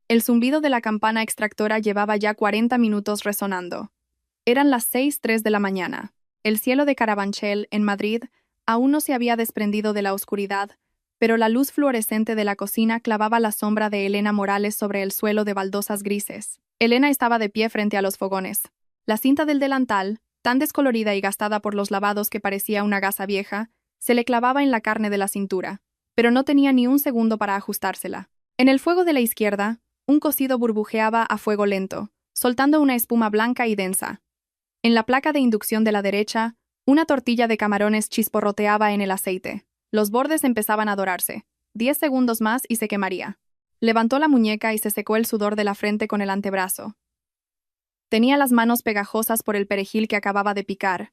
El zumbido de la campana extractora llevaba ya 40 minutos resonando. Eran las 6:03 de la mañana. El cielo de Carabanchel, en Madrid, aún no se había desprendido de la oscuridad, pero la luz fluorescente de la cocina clavaba la sombra de Elena Morales sobre el suelo de baldosas grises. Elena estaba de pie frente a los fogones. La cinta del delantal, tan descolorida y gastada por los lavados que parecía una gasa vieja, se le clavaba en la carne de la cintura, pero no tenía ni un segundo para ajustársela. En el fuego de la izquierda, un cocido burbujeaba a fuego lento, soltando una espuma blanca y densa. En la placa de inducción de la derecha, una tortilla de camarones chisporroteaba en el aceite. Los bordes empezaban a dorarse. 10 segundos más y se quemaría. Levantó la muñeca y se secó el sudor de la frente con el antebrazo. Tenía las manos pegajosas por el perejil que acababa de picar,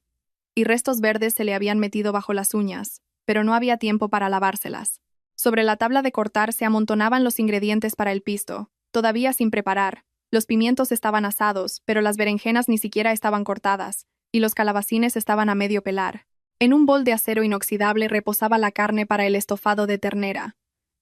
y restos verdes se le habían metido bajo las uñas, pero no había tiempo para lavárselas. Sobre la tabla de cortar se amontonaban los ingredientes para el pisto, todavía sin preparar. Los pimientos estaban asados, pero las berenjenas ni siquiera estaban cortadas, y los calabacines estaban a medio pelar. En un bol de acero inoxidable reposaba la carne para el estofado de ternera.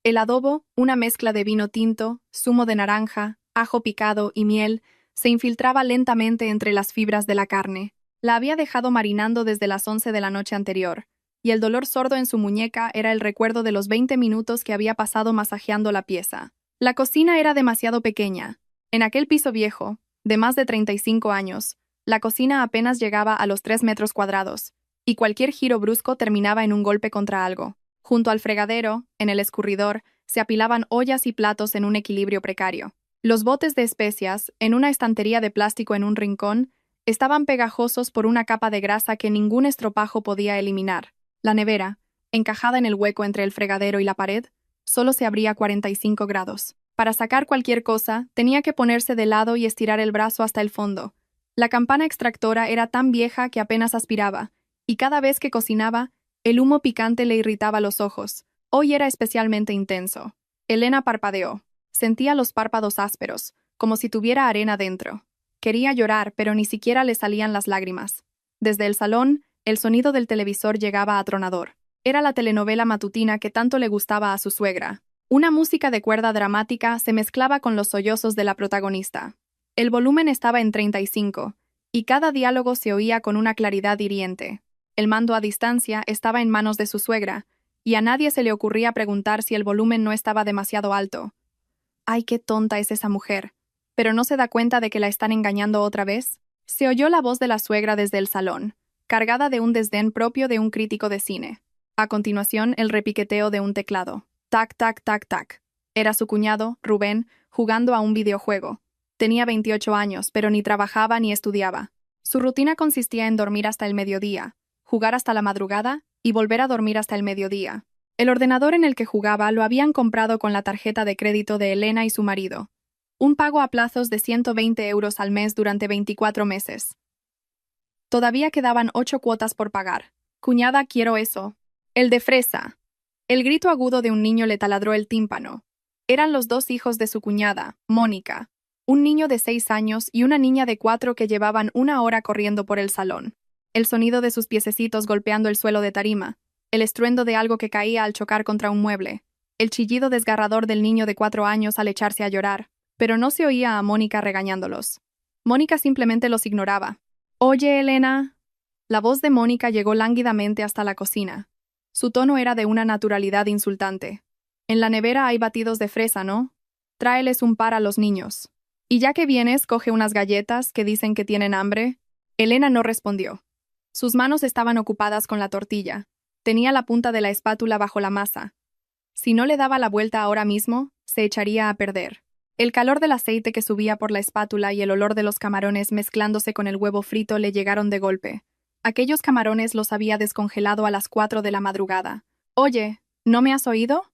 El adobo, una mezcla de vino tinto, zumo de naranja, ajo picado y miel, se infiltraba lentamente entre las fibras de la carne. La había dejado marinando desde las 11 de la noche anterior, y el dolor sordo en su muñeca era el recuerdo de los 20 minutos que había pasado masajeando la pieza. La cocina era demasiado pequeña. En aquel piso viejo, de más de 35 años, la cocina apenas llegaba a los 3 metros cuadrados, y cualquier giro brusco terminaba en un golpe contra algo. Junto al fregadero, en el escurridor, se apilaban ollas y platos en un equilibrio precario. Los botes de especias, en una estantería de plástico en un rincón, estaban pegajosos por una capa de grasa que ningún estropajo podía eliminar. La nevera, encajada en el hueco entre el fregadero y la pared, solo se abría a 45 grados. Para sacar cualquier cosa, tenía que ponerse de lado y estirar el brazo hasta el fondo. La campana extractora era tan vieja que apenas aspiraba, y cada vez que cocinaba, el humo picante le irritaba los ojos. Hoy era especialmente intenso. Elena parpadeó. Sentía los párpados ásperos, como si tuviera arena dentro. Quería llorar, pero ni siquiera le salían las lágrimas. Desde el salón, el sonido del televisor llegaba atronador. Era la telenovela matutina que tanto le gustaba a su suegra. Una música de cuerda dramática se mezclaba con los sollozos de la protagonista. El volumen estaba en 35, y cada diálogo se oía con una claridad hiriente. El mando a distancia estaba en manos de su suegra, y a nadie se le ocurría preguntar si el volumen no estaba demasiado alto. ¡Ay, qué tonta es esa mujer! ¿Pero no se da cuenta de que la están engañando otra vez? Se oyó la voz de la suegra desde el salón, cargada de un desdén propio de un crítico de cine. A continuación, el repiqueteo de un teclado. Tac, tac, tac, tac. Era su cuñado, Rubén, jugando a un videojuego. Tenía 28 años, pero ni trabajaba ni estudiaba. Su rutina consistía en dormir hasta el mediodía, jugar hasta la madrugada y volver a dormir hasta el mediodía. El ordenador en el que jugaba lo habían comprado con la tarjeta de crédito de Elena y su marido. Un pago a plazos de 120 euros al mes durante 24 meses. Todavía quedaban 8 cuotas por pagar. Cuñada, quiero eso. El de fresa. El grito agudo de un niño le taladró el tímpano. Eran los dos hijos de su cuñada, Mónica, un niño de 6 años y una niña de 4 que llevaban una hora corriendo por el salón. El sonido de sus piececitos golpeando el suelo de tarima, el estruendo de algo que caía al chocar contra un mueble, el chillido desgarrador del niño de 4 años al echarse a llorar, pero no se oía a Mónica regañándolos. Mónica simplemente los ignoraba. «Oye, Elena». La voz de Mónica llegó lánguidamente hasta la cocina. Su tono era de una naturalidad insultante. «En la nevera hay batidos de fresa, ¿no? Tráeles un par a los niños. Y ya que vienes, coge unas galletas que dicen que tienen hambre». Elena no respondió. Sus manos estaban ocupadas con la tortilla. Tenía la punta de la espátula bajo la masa. Si no le daba la vuelta ahora mismo, se echaría a perder. El calor del aceite que subía por la espátula y el olor de los camarones mezclándose con el huevo frito le llegaron de golpe. Aquellos camarones los había descongelado a las 4 de la madrugada. «Oye, ¿no me has oído?»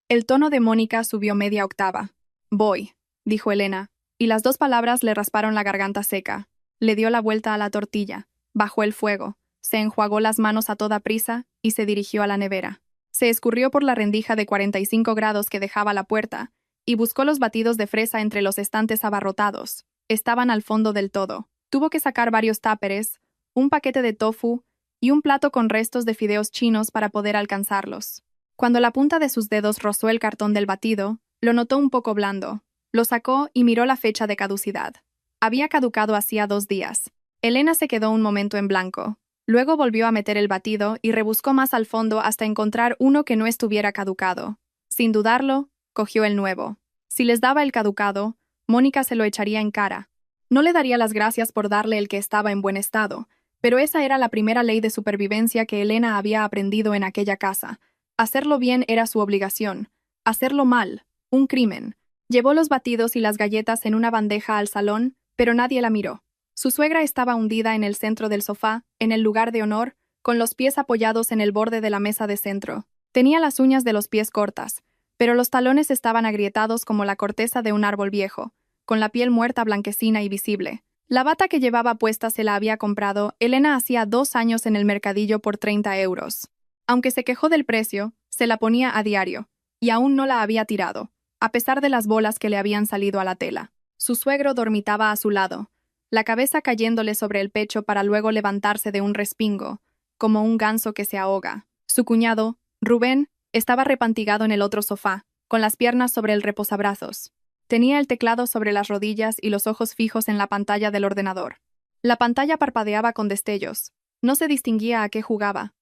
El tono de Mónica subió media octava. «Voy», dijo Elena, y las dos palabras le rasparon la garganta seca. Le dio la vuelta a la tortilla, bajó el fuego, se enjuagó las manos a toda prisa y se dirigió a la nevera. Se escurrió por la rendija de 45 grados que dejaba la puerta y buscó los batidos de fresa entre los estantes abarrotados. Estaban al fondo del todo. Tuvo que sacar varios táperes, un paquete de tofu y un plato con restos de fideos chinos para poder alcanzarlos. Cuando la punta de sus dedos rozó el cartón del batido, lo notó un poco blando. Lo sacó y miró la fecha de caducidad. Había caducado hacía 2 días. Elena se quedó un momento en blanco. Luego volvió a meter el batido y rebuscó más al fondo hasta encontrar uno que no estuviera caducado. Sin dudarlo, cogió el nuevo. Si les daba el caducado, Mónica se lo echaría en cara. No le daría las gracias por darle el que estaba en buen estado, pero esa era la primera ley de supervivencia que Elena había aprendido en aquella casa. Hacerlo bien era su obligación. Hacerlo mal, un crimen. Llevó los batidos y las galletas en una bandeja al salón, pero nadie la miró. Su suegra estaba hundida en el centro del sofá, en el lugar de honor, con los pies apoyados en el borde de la mesa de centro. Tenía las uñas de los pies cortas, pero los talones estaban agrietados como la corteza de un árbol viejo, con la piel muerta blanquecina y visible. La bata que llevaba puesta se la había comprado Elena hacía 2 años en el mercadillo por 30 euros. Aunque se quejó del precio, se la ponía a diario, y aún no la había tirado, a pesar de las bolas que le habían salido a la tela. Su suegro dormitaba a su lado, la cabeza cayéndole sobre el pecho para luego levantarse de un respingo, como un ganso que se ahoga. Su cuñado, Rubén, estaba repantigado en el otro sofá, con las piernas sobre el reposabrazos. Tenía el teclado sobre las rodillas y los ojos fijos en la pantalla del ordenador. La pantalla parpadeaba con destellos. No se distinguía a qué jugaba,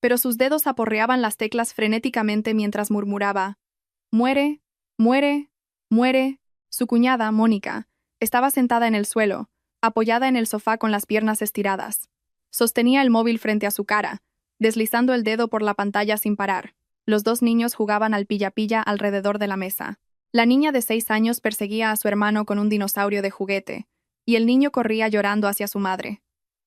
pero sus dedos aporreaban las teclas frenéticamente mientras murmuraba: «Muere, muere, muere». Su cuñada, Mónica, estaba sentada en el suelo, apoyada en el sofá con las piernas estiradas. Sostenía el móvil frente a su cara, deslizando el dedo por la pantalla sin parar. Los 2 niños jugaban al pilla-pilla alrededor de la mesa. La niña de 6 años perseguía a su hermano con un dinosaurio de juguete, y el niño corría llorando hacia su madre.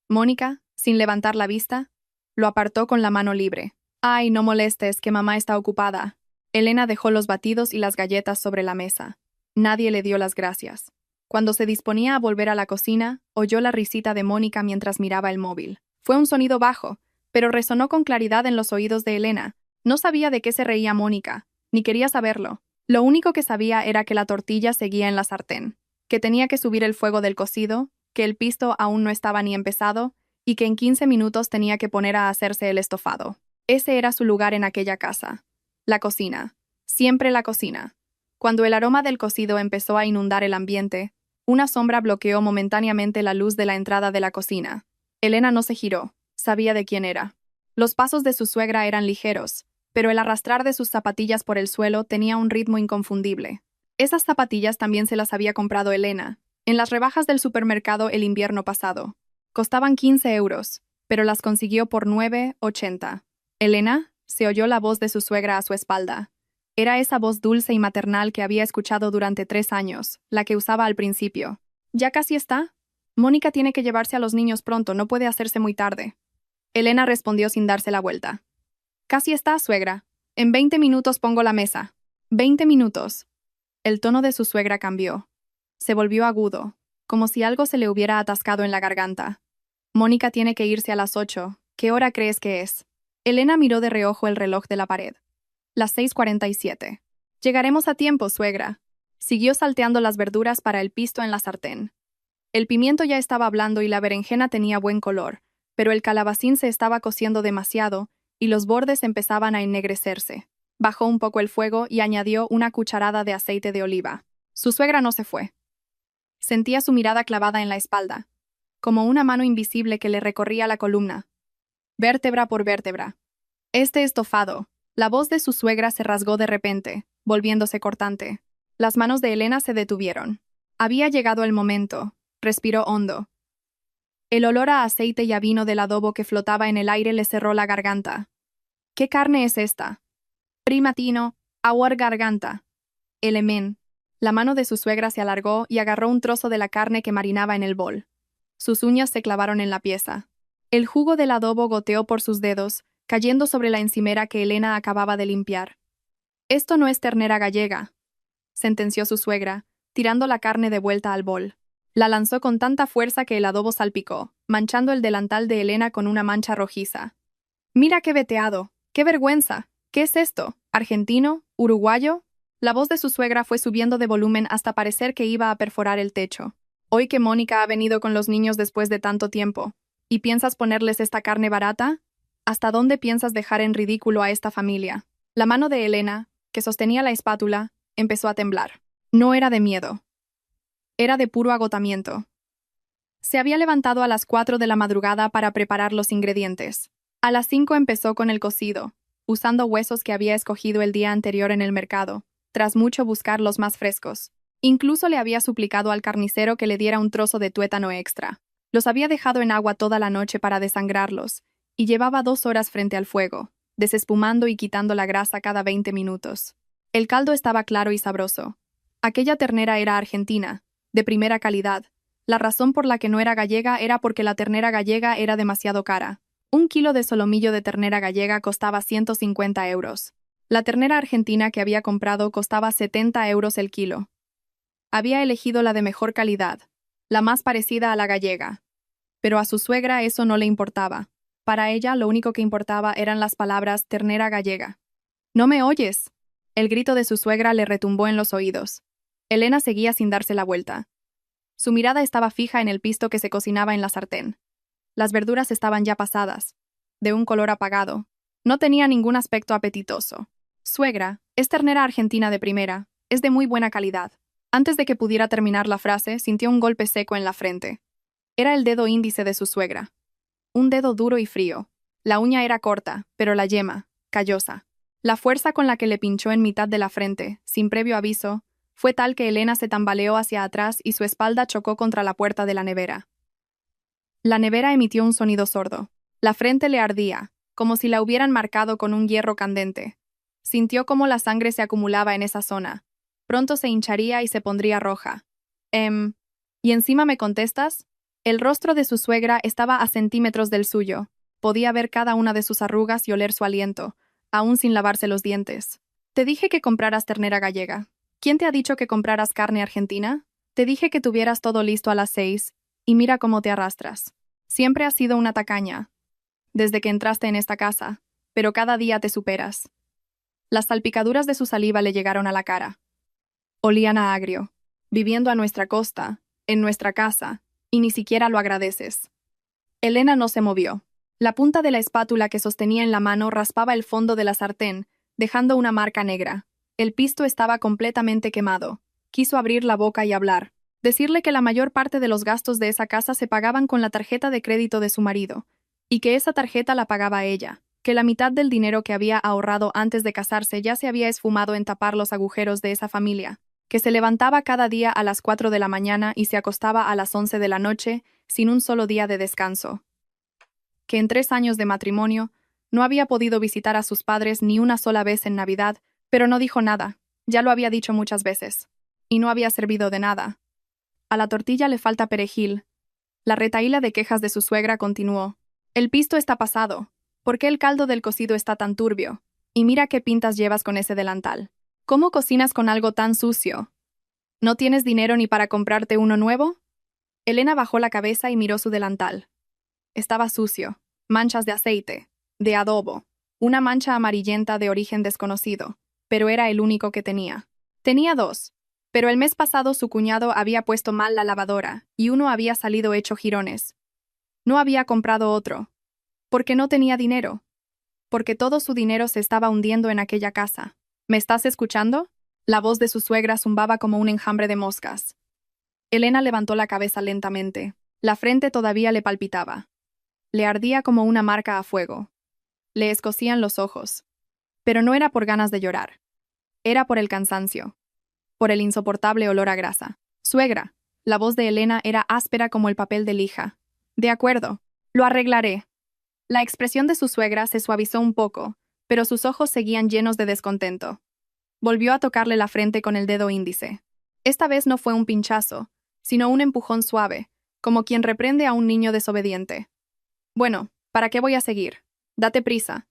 Mónica, sin levantar la vista, lo apartó con la mano libre. «Ay, no molestes, que mamá está ocupada». Elena dejó los batidos y las galletas sobre la mesa. Nadie le dio las gracias. Cuando se disponía a volver a la cocina, oyó la risita de Mónica mientras miraba el móvil. Fue un sonido bajo, pero resonó con claridad en los oídos de Elena. No sabía de qué se reía Mónica, ni quería saberlo. Lo único que sabía era que la tortilla seguía en la sartén, que tenía que subir el fuego del cocido, que el pisto aún no estaba ni empezado, y que en 15 minutos tenía que poner a hacerse el estofado. Ese era su lugar en aquella casa. La cocina. Siempre la cocina. Cuando el aroma del cocido empezó a inundar el ambiente, una sombra bloqueó momentáneamente la luz de la entrada de la cocina. Elena no se giró. Sabía de quién era. Los pasos de su suegra eran ligeros, pero el arrastrar de sus zapatillas por el suelo tenía un ritmo inconfundible. Esas zapatillas también se las había comprado Elena, en las rebajas del supermercado el invierno pasado. Costaban 15 euros, pero las consiguió por 9,80. «Elena», se oyó la voz de su suegra a su espalda. Era esa voz dulce y maternal que había escuchado durante 3 años, la que usaba al principio. «¿Ya casi está? Mónica tiene que llevarse a los niños pronto, no puede hacerse muy tarde». Elena respondió sin darse la vuelta. «Casi está, suegra. En 20 minutos pongo la mesa». «20 minutos». El tono de su suegra cambió. Se volvió agudo, como si algo se le hubiera atascado en la garganta. «Mónica tiene que irse a las 8. ¿Qué hora crees que es?» Elena miró de reojo el reloj de la pared. Las 6:47. «Llegaremos a tiempo, suegra». Siguió salteando las verduras para el pisto en la sartén. El pimiento ya estaba blando y la berenjena tenía buen color, pero el calabacín se estaba cociendo demasiado y los bordes empezaban a ennegrecerse. Bajó un poco el fuego y añadió una cucharada de aceite de oliva. Su suegra no se fue. Sentía su mirada clavada en la espalda, como una mano invisible que le recorría la columna, vértebra por vértebra. «Este estofado». La voz de su suegra se rasgó de repente, volviéndose cortante. Las manos de Elena se detuvieron. Había llegado el momento. Respiró hondo. El olor a aceite y a vino del adobo que flotaba en el aire le cerró la garganta. «¿Qué carne es esta?» «Primatino, awar garganta». «Elemen». La mano de su suegra se alargó y agarró un trozo de la carne que marinaba en el bol. Sus uñas se clavaron en la pieza. El jugo del adobo goteó por sus dedos, cayendo sobre la encimera que Elena acababa de limpiar. «Esto no es ternera gallega», sentenció su suegra, tirando la carne de vuelta al bol. La lanzó con tanta fuerza que el adobo salpicó, manchando el delantal de Elena con una mancha rojiza. «Mira qué veteado, qué vergüenza. ¿Qué es esto? ¿Argentino? ¿Uruguayo?» La voz de su suegra fue subiendo de volumen hasta parecer que iba a perforar el techo. «Hoy que Mónica ha venido con los niños después de tanto tiempo, ¿y piensas ponerles esta carne barata? ¿Hasta dónde piensas dejar en ridículo a esta familia?» La mano de Elena, que sostenía la espátula, empezó a temblar. No era de miedo. Era de puro agotamiento. Se había levantado a las 4 de la madrugada para preparar los ingredientes. A las 5 empezó con el cocido, usando huesos que había escogido el día anterior en el mercado, tras mucho buscar los más frescos. Incluso le había suplicado al carnicero que le diera un trozo de tuétano extra. Los había dejado en agua toda la noche para desangrarlos, y llevaba 2 horas frente al fuego, desespumando y quitando la grasa cada 20 minutos. El caldo estaba claro y sabroso. Aquella ternera era argentina, de primera calidad. La razón por la que no era gallega era porque la ternera gallega era demasiado cara. 1 kilo de solomillo de ternera gallega costaba 150 euros. La ternera argentina que había comprado costaba 70 euros el kilo. Había elegido la de mejor calidad, la más parecida a la gallega. Pero a su suegra eso no le importaba. Para ella lo único que importaba eran las palabras ternera gallega. ¿No me oyes? El grito de su suegra le retumbó en los oídos. Elena seguía sin darse la vuelta. Su mirada estaba fija en el pisto que se cocinaba en la sartén. Las verduras estaban ya pasadas, de un color apagado. No tenía ningún aspecto apetitoso. Suegra, es ternera argentina de primera, es de muy buena calidad. Antes de que pudiera terminar la frase, sintió un golpe seco en la frente. Era el dedo índice de su suegra. Un dedo duro y frío. La uña era corta, pero la yema, callosa. La fuerza con la que le pinchó en mitad de la frente, sin previo aviso, fue tal que Elena se tambaleó hacia atrás y su espalda chocó contra la puerta de la nevera. La nevera emitió un sonido sordo. La frente le ardía, como si la hubieran marcado con un hierro candente. Sintió cómo la sangre se acumulaba en esa zona. Pronto se hincharía y se pondría roja. ¿Y encima me contestas? El rostro de su suegra estaba a centímetros del suyo. Podía ver cada una de sus arrugas y oler su aliento, aún sin lavarse los dientes. Te dije que compraras ternera gallega. ¿Quién te ha dicho que compraras carne argentina? Te dije que tuvieras todo listo a las 6, y mira cómo te arrastras. Siempre has sido una tacaña, desde que entraste en esta casa, pero cada día te superas. Las salpicaduras de su saliva le llegaron a la cara. Olían a agrio. Viviendo a nuestra costa, en nuestra casa, y ni siquiera lo agradeces. Elena no se movió. La punta de la espátula que sostenía en la mano raspaba el fondo de la sartén, dejando una marca negra. El pisto estaba completamente quemado. Quiso abrir la boca y hablar. Decirle que la mayor parte de los gastos de esa casa se pagaban con la tarjeta de crédito de su marido, y que esa tarjeta la pagaba ella, que la mitad del dinero que había ahorrado antes de casarse ya se había esfumado en tapar los agujeros de esa familia, que se levantaba cada día a las 4 de la mañana y se acostaba a las 11 de la noche, sin un solo día de descanso. Que en 3 años de matrimonio no había podido visitar a sus padres ni una sola vez en Navidad, pero no dijo nada, ya lo había dicho muchas veces. Y no había servido de nada. A la tortilla le falta perejil. La retahíla de quejas de su suegra continuó. El pisto está pasado. ¿Por qué el caldo del cocido está tan turbio? Y mira qué pintas llevas con ese delantal. ¿Cómo cocinas con algo tan sucio? ¿No tienes dinero ni para comprarte uno nuevo? Elena bajó la cabeza y miró su delantal. Estaba sucio. Manchas de aceite, de adobo, una mancha amarillenta de origen desconocido, pero era el único que tenía. Tenía 2, pero el mes pasado su cuñado había puesto mal la lavadora y uno había salido hecho jirones. No había comprado otro. Porque no tenía dinero. Porque todo su dinero se estaba hundiendo en aquella casa. ¿Me estás escuchando? La voz de su suegra zumbaba como un enjambre de moscas. Elena levantó la cabeza lentamente. La frente todavía le palpitaba. Le ardía como una marca a fuego. Le escocían los ojos. Pero no era por ganas de llorar. Era por el cansancio. Por el insoportable olor a grasa. Suegra. La voz de Elena era áspera como el papel de lija. De acuerdo. Lo arreglaré. La expresión de su suegra se suavizó un poco, pero sus ojos seguían llenos de descontento. Volvió a tocarle la frente con el dedo índice. Esta vez no fue un pinchazo, sino un empujón suave, como quien reprende a un niño desobediente. Bueno, ¿para qué voy a seguir? Date prisa.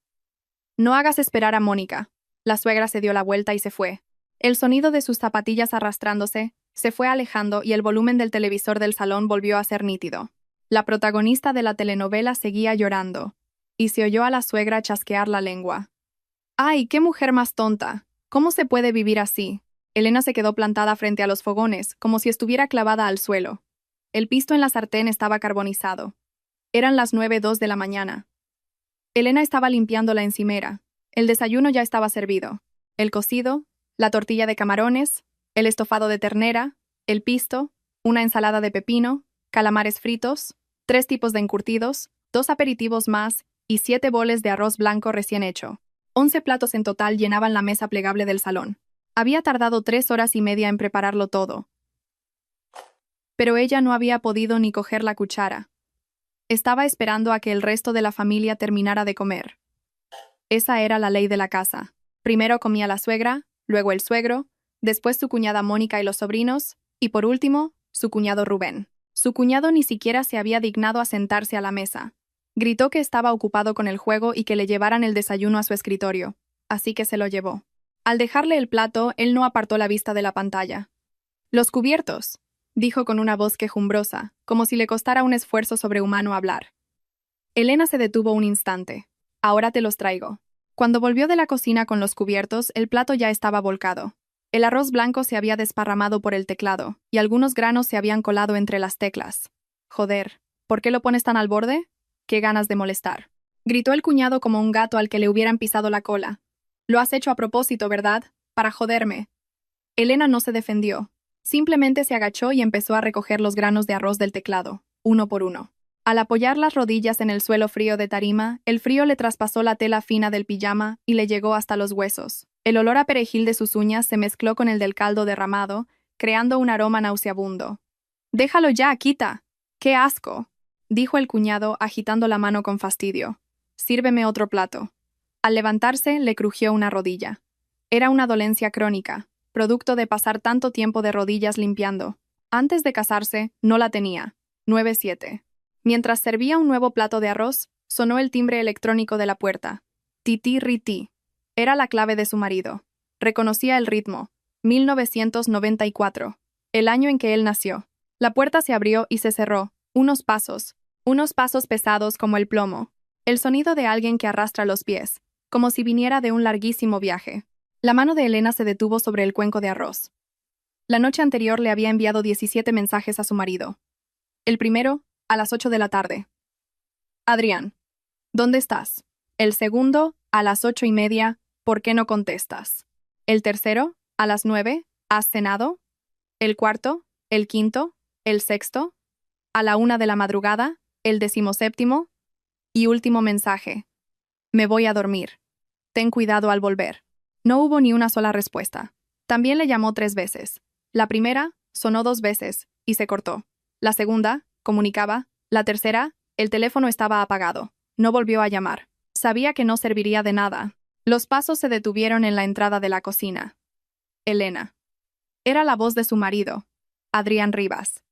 No hagas esperar a Mónica. La suegra se dio la vuelta y se fue. El sonido de sus zapatillas arrastrándose se fue alejando y el volumen del televisor del salón volvió a ser nítido. La protagonista de la telenovela seguía llorando, y se oyó a la suegra chasquear la lengua. ¡Ay, qué mujer más tonta! ¿Cómo se puede vivir así? Elena se quedó plantada frente a los fogones, como si estuviera clavada al suelo. El pisto en la sartén estaba carbonizado. Eran las 9:02 de la mañana. Elena estaba limpiando la encimera. El desayuno ya estaba servido. El cocido, la tortilla de camarones, el estofado de ternera, el pisto, una ensalada de pepino, calamares fritos, 3 tipos de encurtidos, 2 aperitivos más y 7 boles de arroz blanco recién hecho. 11 platos en total llenaban la mesa plegable del salón. Había tardado 3 horas y media en prepararlo todo. Pero ella no había podido ni coger la cuchara. Estaba esperando a que el resto de la familia terminara de comer. Esa era la ley de la casa. Primero comía la suegra, luego el suegro, después su cuñada Mónica y los sobrinos, y por último, su cuñado Rubén. Su cuñado ni siquiera se había dignado a sentarse a la mesa. Gritó que estaba ocupado con el juego y que le llevaran el desayuno a su escritorio, así que se lo llevó. Al dejarle el plato, él no apartó la vista de la pantalla. «Los cubiertos», dijo con una voz quejumbrosa, como si le costara un esfuerzo sobrehumano hablar. Elena se detuvo un instante. «Ahora te los traigo». Cuando volvió de la cocina con los cubiertos, el plato ya estaba volcado. El arroz blanco se había desparramado por el teclado, y algunos granos se habían colado entre las teclas. «Joder, ¿por qué lo pones tan al borde? Qué ganas de molestar», gritó el cuñado como un gato al que le hubieran pisado la cola. «Lo has hecho a propósito, ¿verdad? Para joderme». Elena no se defendió. Simplemente se agachó y empezó a recoger los granos de arroz del teclado, uno por uno. Al apoyar las rodillas en el suelo frío de tarima, el frío le traspasó la tela fina del pijama y le llegó hasta los huesos. El olor a perejil de sus uñas se mezcló con el del caldo derramado, creando un aroma nauseabundo. «Déjalo ya, quita. ¡Qué asco!», dijo el cuñado agitando la mano con fastidio. «Sírveme otro plato». Al levantarse, le crujió una rodilla. Era una dolencia crónica, producto de pasar tanto tiempo de rodillas limpiando. Antes de casarse, no la tenía. 9-7. Mientras servía un nuevo plato de arroz, sonó el timbre electrónico de la puerta. Titi-riti. Era la clave de su marido. Reconocía el ritmo. 1994. El año en que él nació. La puerta se abrió y se cerró. Unos pasos pesados como el plomo. El sonido de alguien que arrastra los pies, como si viniera de un larguísimo viaje. La mano de Elena se detuvo sobre el cuenco de arroz. La noche anterior le había enviado 17 mensajes a su marido. El primero, a las 8 de la tarde. «Adrián, ¿dónde estás?». El segundo, a las 8:30, «¿Por qué no contestas?». El tercero, a las 9, «¿Has cenado?». El cuarto, el quinto, el sexto, a la 1 de la madrugada, el 17º, y último mensaje. «Me voy a dormir. Ten cuidado al volver». No hubo ni una sola respuesta. También le llamó 3 veces. La primera, sonó 2 veces, y se cortó. La segunda, comunicaba. La tercera, el teléfono estaba apagado. No volvió a llamar. Sabía que no serviría de nada. Los pasos se detuvieron en la entrada de la cocina. Elena. Era la voz de su marido, Adrián Rivas.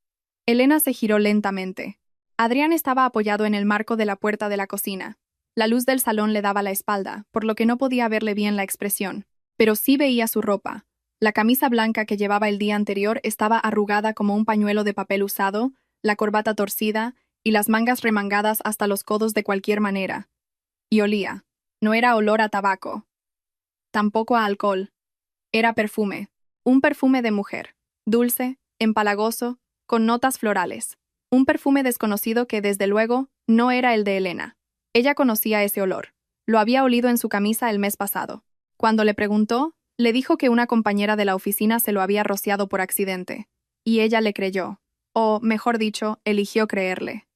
Elena se giró lentamente. Adrián estaba apoyado en el marco de la puerta de la cocina. La luz del salón le daba la espalda, por lo que no podía verle bien la expresión, pero sí veía su ropa. La camisa blanca que llevaba el día anterior estaba arrugada como un pañuelo de papel usado, la corbata torcida y las mangas remangadas hasta los codos de cualquier manera. Y olía. No era olor a tabaco. Tampoco a alcohol. Era perfume. Un perfume de mujer. Dulce, empalagoso, con notas florales. Un perfume desconocido que, desde luego, no era el de Elena. Ella conocía ese olor. Lo había olido en su camisa el mes pasado. Cuando le preguntó, le dijo que una compañera de la oficina se lo había rociado por accidente. Y ella le creyó. O, mejor dicho, eligió creerle.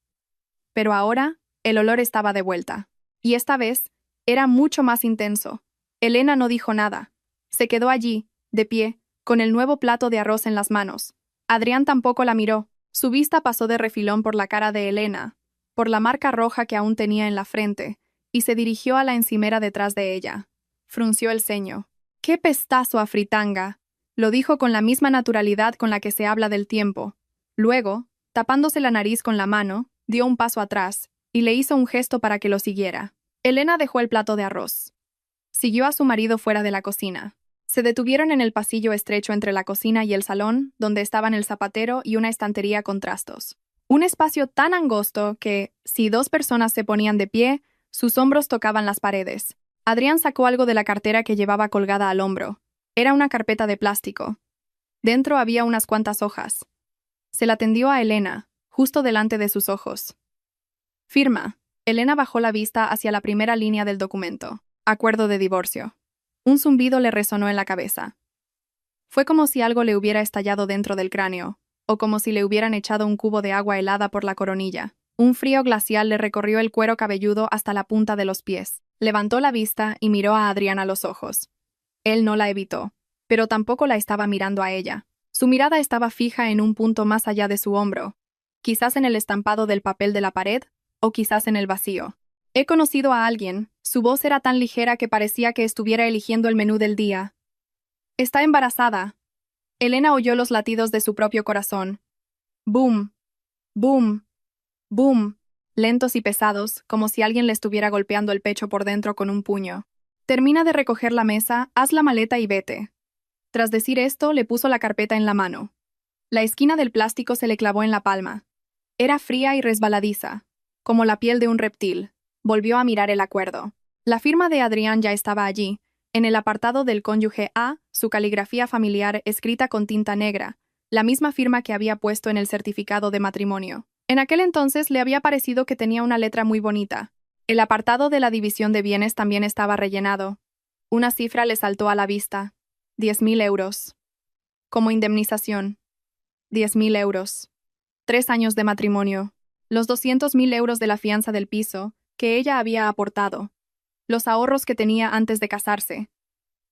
Pero ahora, el olor estaba de vuelta. Y esta vez, era mucho más intenso. Elena no dijo nada. Se quedó allí, de pie, con el nuevo plato de arroz en las manos. Adrián tampoco la miró. Su vista pasó de refilón por la cara de Elena, por la marca roja que aún tenía en la frente, y se dirigió a la encimera detrás de ella. Frunció el ceño. «¡Qué pestazo a fritanga!», lo dijo con la misma naturalidad con la que se habla del tiempo. Luego, tapándose la nariz con la mano, dio un paso atrás, y le hizo un gesto para que lo siguiera. Elena dejó el plato de arroz. Siguió a su marido fuera de la cocina. Se detuvieron en el pasillo estrecho entre la cocina y el salón, donde estaban el zapatero y una estantería con trastos. Un espacio tan angosto que, si 2 personas se ponían de pie, sus hombros tocaban las paredes. Adrián sacó algo de la cartera que llevaba colgada al hombro. Era una carpeta de plástico. Dentro había unas cuantas hojas. Se la tendió a Elena, justo delante de sus ojos. «Firma». Elena bajó la vista hacia la primera línea del documento. «Acuerdo de divorcio». Un zumbido le resonó en la cabeza. Fue como si algo le hubiera estallado dentro del cráneo, o como si le hubieran echado un cubo de agua helada por la coronilla. Un frío glacial le recorrió el cuero cabelludo hasta la punta de los pies. Levantó la vista y miró a Adrián a los ojos. Él no la evitó, pero tampoco la estaba mirando a ella. Su mirada estaba fija en un punto más allá de su hombro, quizás en el estampado del papel de la pared, o quizás en el vacío. He conocido a alguien, su voz era tan ligera que parecía que estuviera eligiendo el menú del día. Está embarazada. Elena oyó los latidos de su propio corazón. Boom, boom, boom, lentos y pesados, como si alguien le estuviera golpeando el pecho por dentro con un puño. Termina de recoger la mesa, haz la maleta y vete. Tras decir esto, le puso la carpeta en la mano. La esquina del plástico se le clavó en la palma. Era fría y resbaladiza, como la piel de un reptil. Volvió a mirar el acuerdo. La firma de Adrián ya estaba allí, en el apartado del cónyuge A, su caligrafía familiar escrita con tinta negra, la misma firma que había puesto en el certificado de matrimonio. En aquel entonces le había parecido que tenía una letra muy bonita. El apartado de la división de bienes también estaba rellenado. Una cifra le saltó a la vista. 10.000 euros. Como indemnización. 10.000 euros. 3 años de matrimonio. Los 200.000 euros de la fianza del piso, que ella había aportado. Los ahorros que tenía antes de casarse.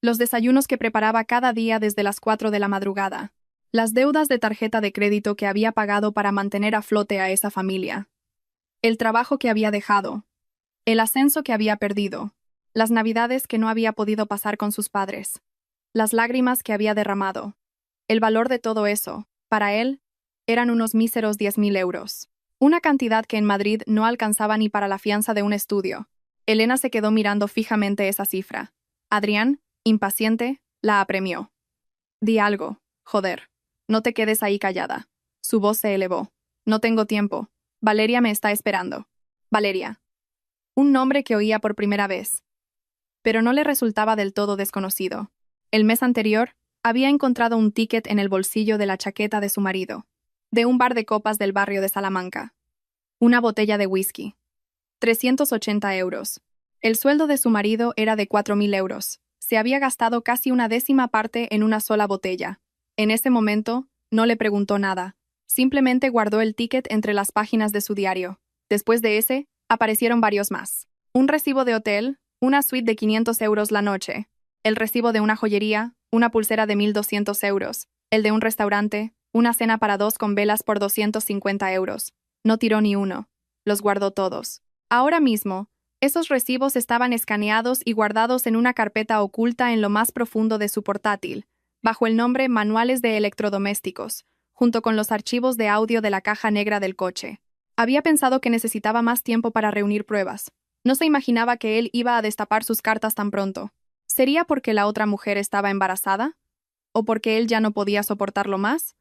Los desayunos que preparaba cada día desde las 4 de la madrugada. Las deudas de tarjeta de crédito que había pagado para mantener a flote a esa familia. El trabajo que había dejado. El ascenso que había perdido. Las navidades que no había podido pasar con sus padres. Las lágrimas que había derramado. El valor de todo eso, para él, eran unos míseros 10.000 euros. Una cantidad que en Madrid no alcanzaba ni para la fianza de un estudio. Elena se quedó mirando fijamente esa cifra. Adrián, impaciente, la apremió. Di algo, joder. No te quedes ahí callada. Su voz se elevó. No tengo tiempo. Valeria me está esperando. Valeria. Un nombre que oía por primera vez. Pero no le resultaba del todo desconocido. El mes anterior, había encontrado un ticket en el bolsillo de la chaqueta de su marido. De un bar de copas del barrio de Salamanca. Una botella de whisky. 380 euros. El sueldo de su marido era de 4.000 euros. Se había gastado casi una décima parte en una sola botella. En ese momento, no le preguntó nada. Simplemente guardó el ticket entre las páginas de su diario. Después de ese, aparecieron varios más. Un recibo de hotel, una suite de 500 euros la noche. El recibo de una joyería, una pulsera de 1.200 euros. El de un restaurante, una cena para 2 con velas por 250 euros. No tiró ni uno. Los guardó todos. Ahora mismo, esos recibos estaban escaneados y guardados en una carpeta oculta en lo más profundo de su portátil, bajo el nombre Manuales de Electrodomésticos, junto con los archivos de audio de la caja negra del coche. Había pensado que necesitaba más tiempo para reunir pruebas. No se imaginaba que él iba a destapar sus cartas tan pronto. ¿Sería porque la otra mujer estaba embarazada? ¿O porque él ya no podía soportarlo más?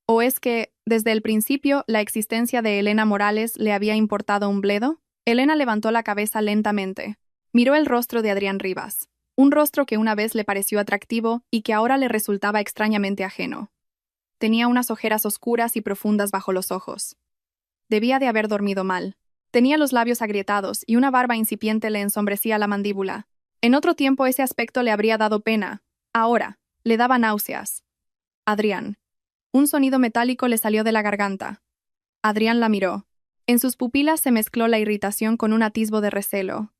¿O es que, desde el principio, la existencia de Elena Morales le había importado un bledo? Elena levantó la cabeza lentamente. Miró el rostro de Adrián Rivas. Un rostro que una vez le pareció atractivo y que ahora le resultaba extrañamente ajeno. Tenía unas ojeras oscuras y profundas bajo los ojos. Debía de haber dormido mal. Tenía los labios agrietados y una barba incipiente le ensombrecía la mandíbula. En otro tiempo ese aspecto le habría dado pena. Ahora, le daba náuseas. Adrián. Un sonido metálico le salió de la garganta. Adrián la miró. En sus pupilas se mezcló la irritación con un atisbo de recelo.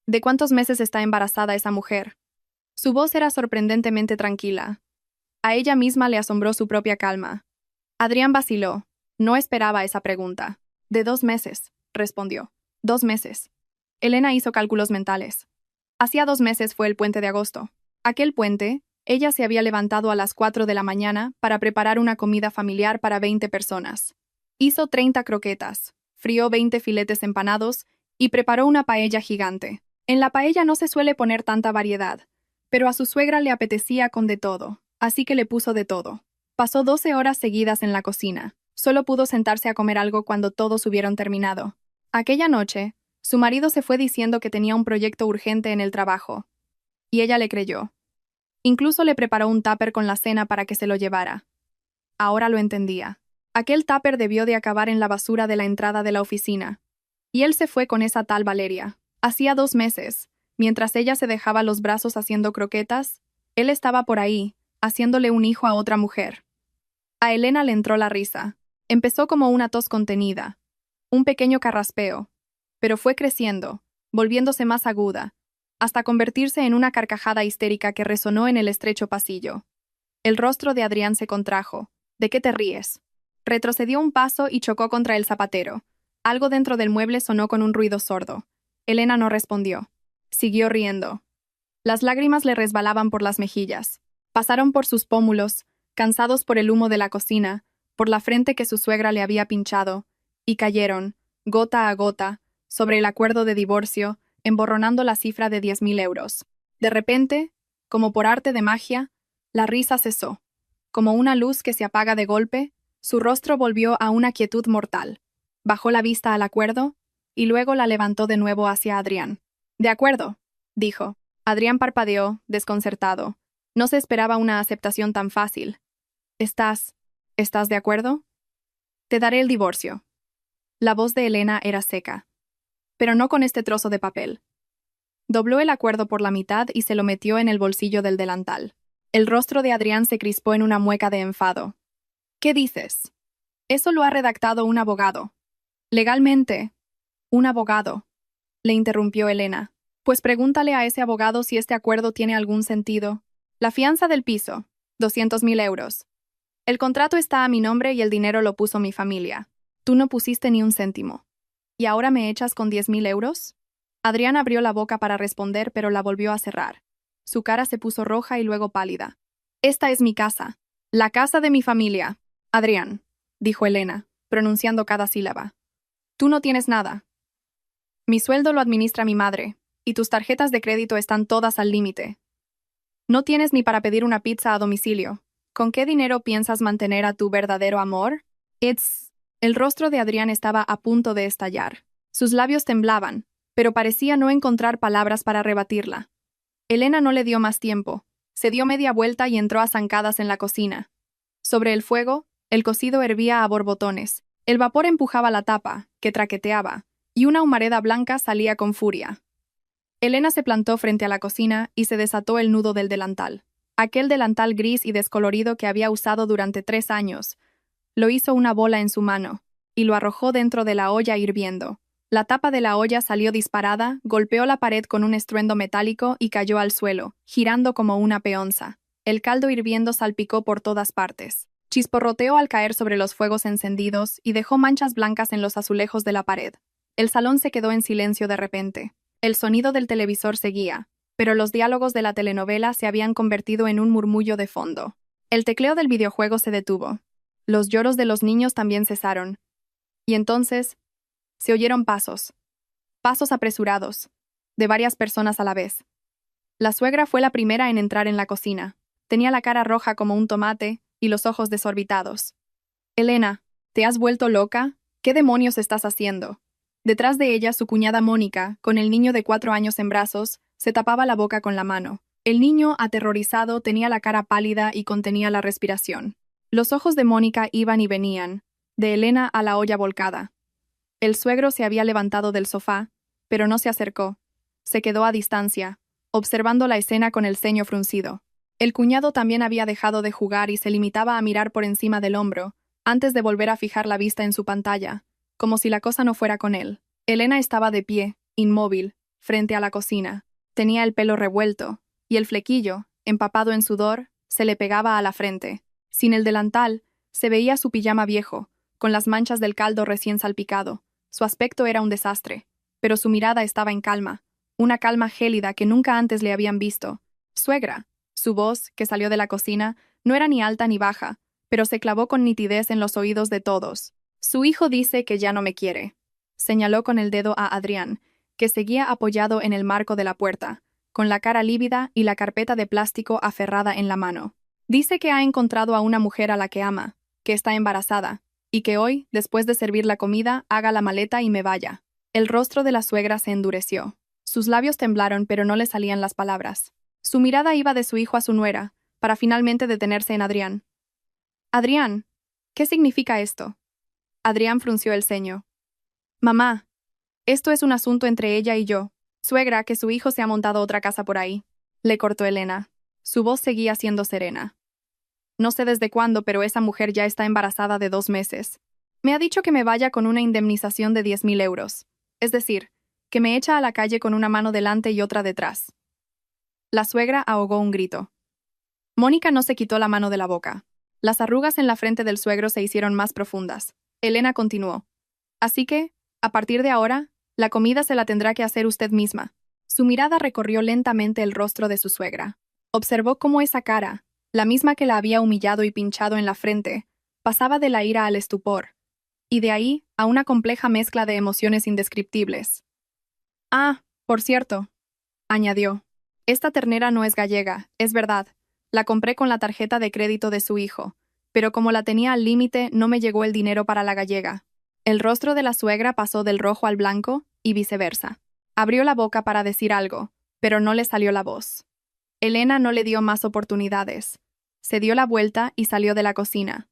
¿De cuántos meses está embarazada esa mujer? Su voz era sorprendentemente tranquila. A ella misma le asombró su propia calma. Adrián vaciló. No esperaba esa pregunta. De 2 meses, respondió. 2 meses. Elena hizo cálculos mentales. Hacía 2 meses fue el puente de agosto. Aquel puente, ella se había levantado a las 4 de la mañana para preparar una comida familiar para 20 personas. Hizo 30 croquetas, frió 20 filetes empanados y preparó una paella gigante. En la paella no se suele poner tanta variedad, pero a su suegra le apetecía con de todo, así que le puso de todo. Pasó 12 horas seguidas en la cocina. Solo pudo sentarse a comer algo cuando todos hubieron terminado. Aquella noche, su marido se fue diciendo que tenía un proyecto urgente en el trabajo. Y ella le creyó. Incluso le preparó un tupper con la cena para que se lo llevara. Ahora lo entendía. Aquel tupper debió de acabar en la basura de la entrada de la oficina. Y él se fue con esa tal Valeria. Hacía 2 meses, mientras ella se dejaba los brazos haciendo croquetas, él estaba por ahí, haciéndole un hijo a otra mujer. A Elena le entró la risa. Empezó como una tos contenida, un pequeño carraspeo, pero fue creciendo, volviéndose más aguda, hasta convertirse en una carcajada histérica que resonó en el estrecho pasillo. El rostro de Adrián se contrajo. ¿De qué te ríes? Retrocedió un paso y chocó contra el zapatero. Algo dentro del mueble sonó con un ruido sordo. Elena no respondió. Siguió riendo. Las lágrimas le resbalaban por las mejillas. Pasaron por sus pómulos, cansados por el humo de la cocina, por la frente que su suegra le había pinchado, y cayeron, gota a gota, sobre el acuerdo de divorcio, emborronando la cifra de 10.000 euros. De repente, como por arte de magia, la risa cesó. Como una luz que se apaga de golpe, su rostro volvió a una quietud mortal. Bajó la vista al acuerdo, y luego la levantó de nuevo hacia Adrián. «De acuerdo», dijo. Adrián parpadeó, desconcertado. No se esperaba una aceptación tan fácil. ¿Estás de acuerdo? Te daré el divorcio». La voz de Elena era seca. «Pero no con este trozo de papel». Dobló el acuerdo por la mitad y se lo metió en el bolsillo del delantal. El rostro de Adrián se crispó en una mueca de enfado. «¿Qué dices? Eso lo ha redactado un abogado». «Legalmente, un abogado», le interrumpió Elena. «Pues pregúntale a ese abogado si este acuerdo tiene algún sentido. La fianza del piso, 200.000 euros. El contrato está a mi nombre y el dinero lo puso mi familia. Tú no pusiste ni un céntimo. ¿Y ahora me echas con 10.000 euros?» Adrián abrió la boca para responder, pero la volvió a cerrar. Su cara se puso roja y luego pálida. «Esta es mi casa. La casa de mi familia. Adrián», dijo Elena, pronunciando cada sílaba. «Tú no tienes nada. Mi sueldo lo administra mi madre, y tus tarjetas de crédito están todas al límite. No tienes ni para pedir una pizza a domicilio. ¿Con qué dinero piensas mantener a tu verdadero amor?» El rostro de Adrián estaba a punto de estallar. Sus labios temblaban, pero parecía no encontrar palabras para rebatirla. Elena no le dio más tiempo. Se dio media vuelta y entró a zancadas en la cocina. Sobre el fuego, el cocido hervía a borbotones. El vapor empujaba la tapa, que traqueteaba, y una humareda blanca salía con furia. Elena se plantó frente a la cocina y se desató el nudo del delantal. Aquel delantal gris y descolorido que había usado durante 3 años. Lo hizo una bola en su mano, y lo arrojó dentro de la olla hirviendo. La tapa de la olla salió disparada, golpeó la pared con un estruendo metálico y cayó al suelo, girando como una peonza. El caldo hirviendo salpicó por todas partes. Chisporroteó al caer sobre los fuegos encendidos y dejó manchas blancas en los azulejos de la pared. El salón se quedó en silencio de repente. El sonido del televisor seguía, pero los diálogos de la telenovela se habían convertido en un murmullo de fondo. El tecleo del videojuego se detuvo. Los lloros de los niños también cesaron. Y entonces, se oyeron pasos. Pasos apresurados, de varias personas a la vez. La suegra fue la primera en entrar en la cocina. Tenía la cara roja como un tomate y los ojos desorbitados. «Elena, ¿te has vuelto loca? ¿Qué demonios estás haciendo?» Detrás de ella, su cuñada Mónica, con el niño de 4 años en brazos, se tapaba la boca con la mano. El niño, aterrorizado, tenía la cara pálida y contenía la respiración. Los ojos de Mónica iban y venían, de Elena a la olla volcada. El suegro se había levantado del sofá, pero no se acercó. Se quedó a distancia, observando la escena con el ceño fruncido. El cuñado también había dejado de jugar y se limitaba a mirar por encima del hombro, antes de volver a fijar la vista en su pantalla, como si la cosa no fuera con él. Elena estaba de pie, inmóvil, frente a la cocina. Tenía el pelo revuelto, y el flequillo, empapado en sudor, se le pegaba a la frente. Sin el delantal, se veía su pijama viejo, con las manchas del caldo recién salpicado. Su aspecto era un desastre, pero su mirada estaba en calma, una calma gélida que nunca antes le habían visto. «Suegra». Su voz, que salió de la cocina, no era ni alta ni baja, pero se clavó con nitidez en los oídos de todos. «Su hijo dice que ya no me quiere», señaló con el dedo a Adrián, que seguía apoyado en el marco de la puerta, con la cara lívida y la carpeta de plástico aferrada en la mano. «Dice que ha encontrado a una mujer a la que ama, que está embarazada, y que hoy, después de servir la comida, haga la maleta y me vaya». El rostro de la suegra se endureció. Sus labios temblaron, pero no le salían las palabras. Su mirada iba de su hijo a su nuera, para finalmente detenerse en Adrián. «Adrián, ¿qué significa esto?» Adrián frunció el ceño. «Mamá, esto es un asunto entre ella y yo. Suegra, que su hijo se ha montado otra casa por ahí», le cortó Elena. Su voz seguía siendo serena. No sé desde cuándo, pero esa mujer ya está embarazada de 2 meses. Me ha dicho que me vaya con una indemnización de 10.000 euros. Es decir, que me echa a la calle con una mano delante y otra detrás. La suegra ahogó un grito. Mónica no se quitó la mano de la boca. Las arrugas en la frente del suegro se hicieron más profundas. Elena continuó. Así que, a partir de ahora, la comida se la tendrá que hacer usted misma. Su mirada recorrió lentamente el rostro de su suegra. Observó cómo esa cara, la misma que la había humillado y pinchado en la frente, pasaba de la ira al estupor, y de ahí a una compleja mezcla de emociones indescriptibles. Ah, por cierto, añadió. Esta ternera no es gallega, es verdad. La compré con la tarjeta de crédito de su hijo, pero como la tenía al límite, no me llegó el dinero para la gallega. El rostro de la suegra pasó del rojo al blanco y viceversa. Abrió la boca para decir algo, pero no le salió la voz. Elena no le dio más oportunidades. Se dio la vuelta y salió de la cocina.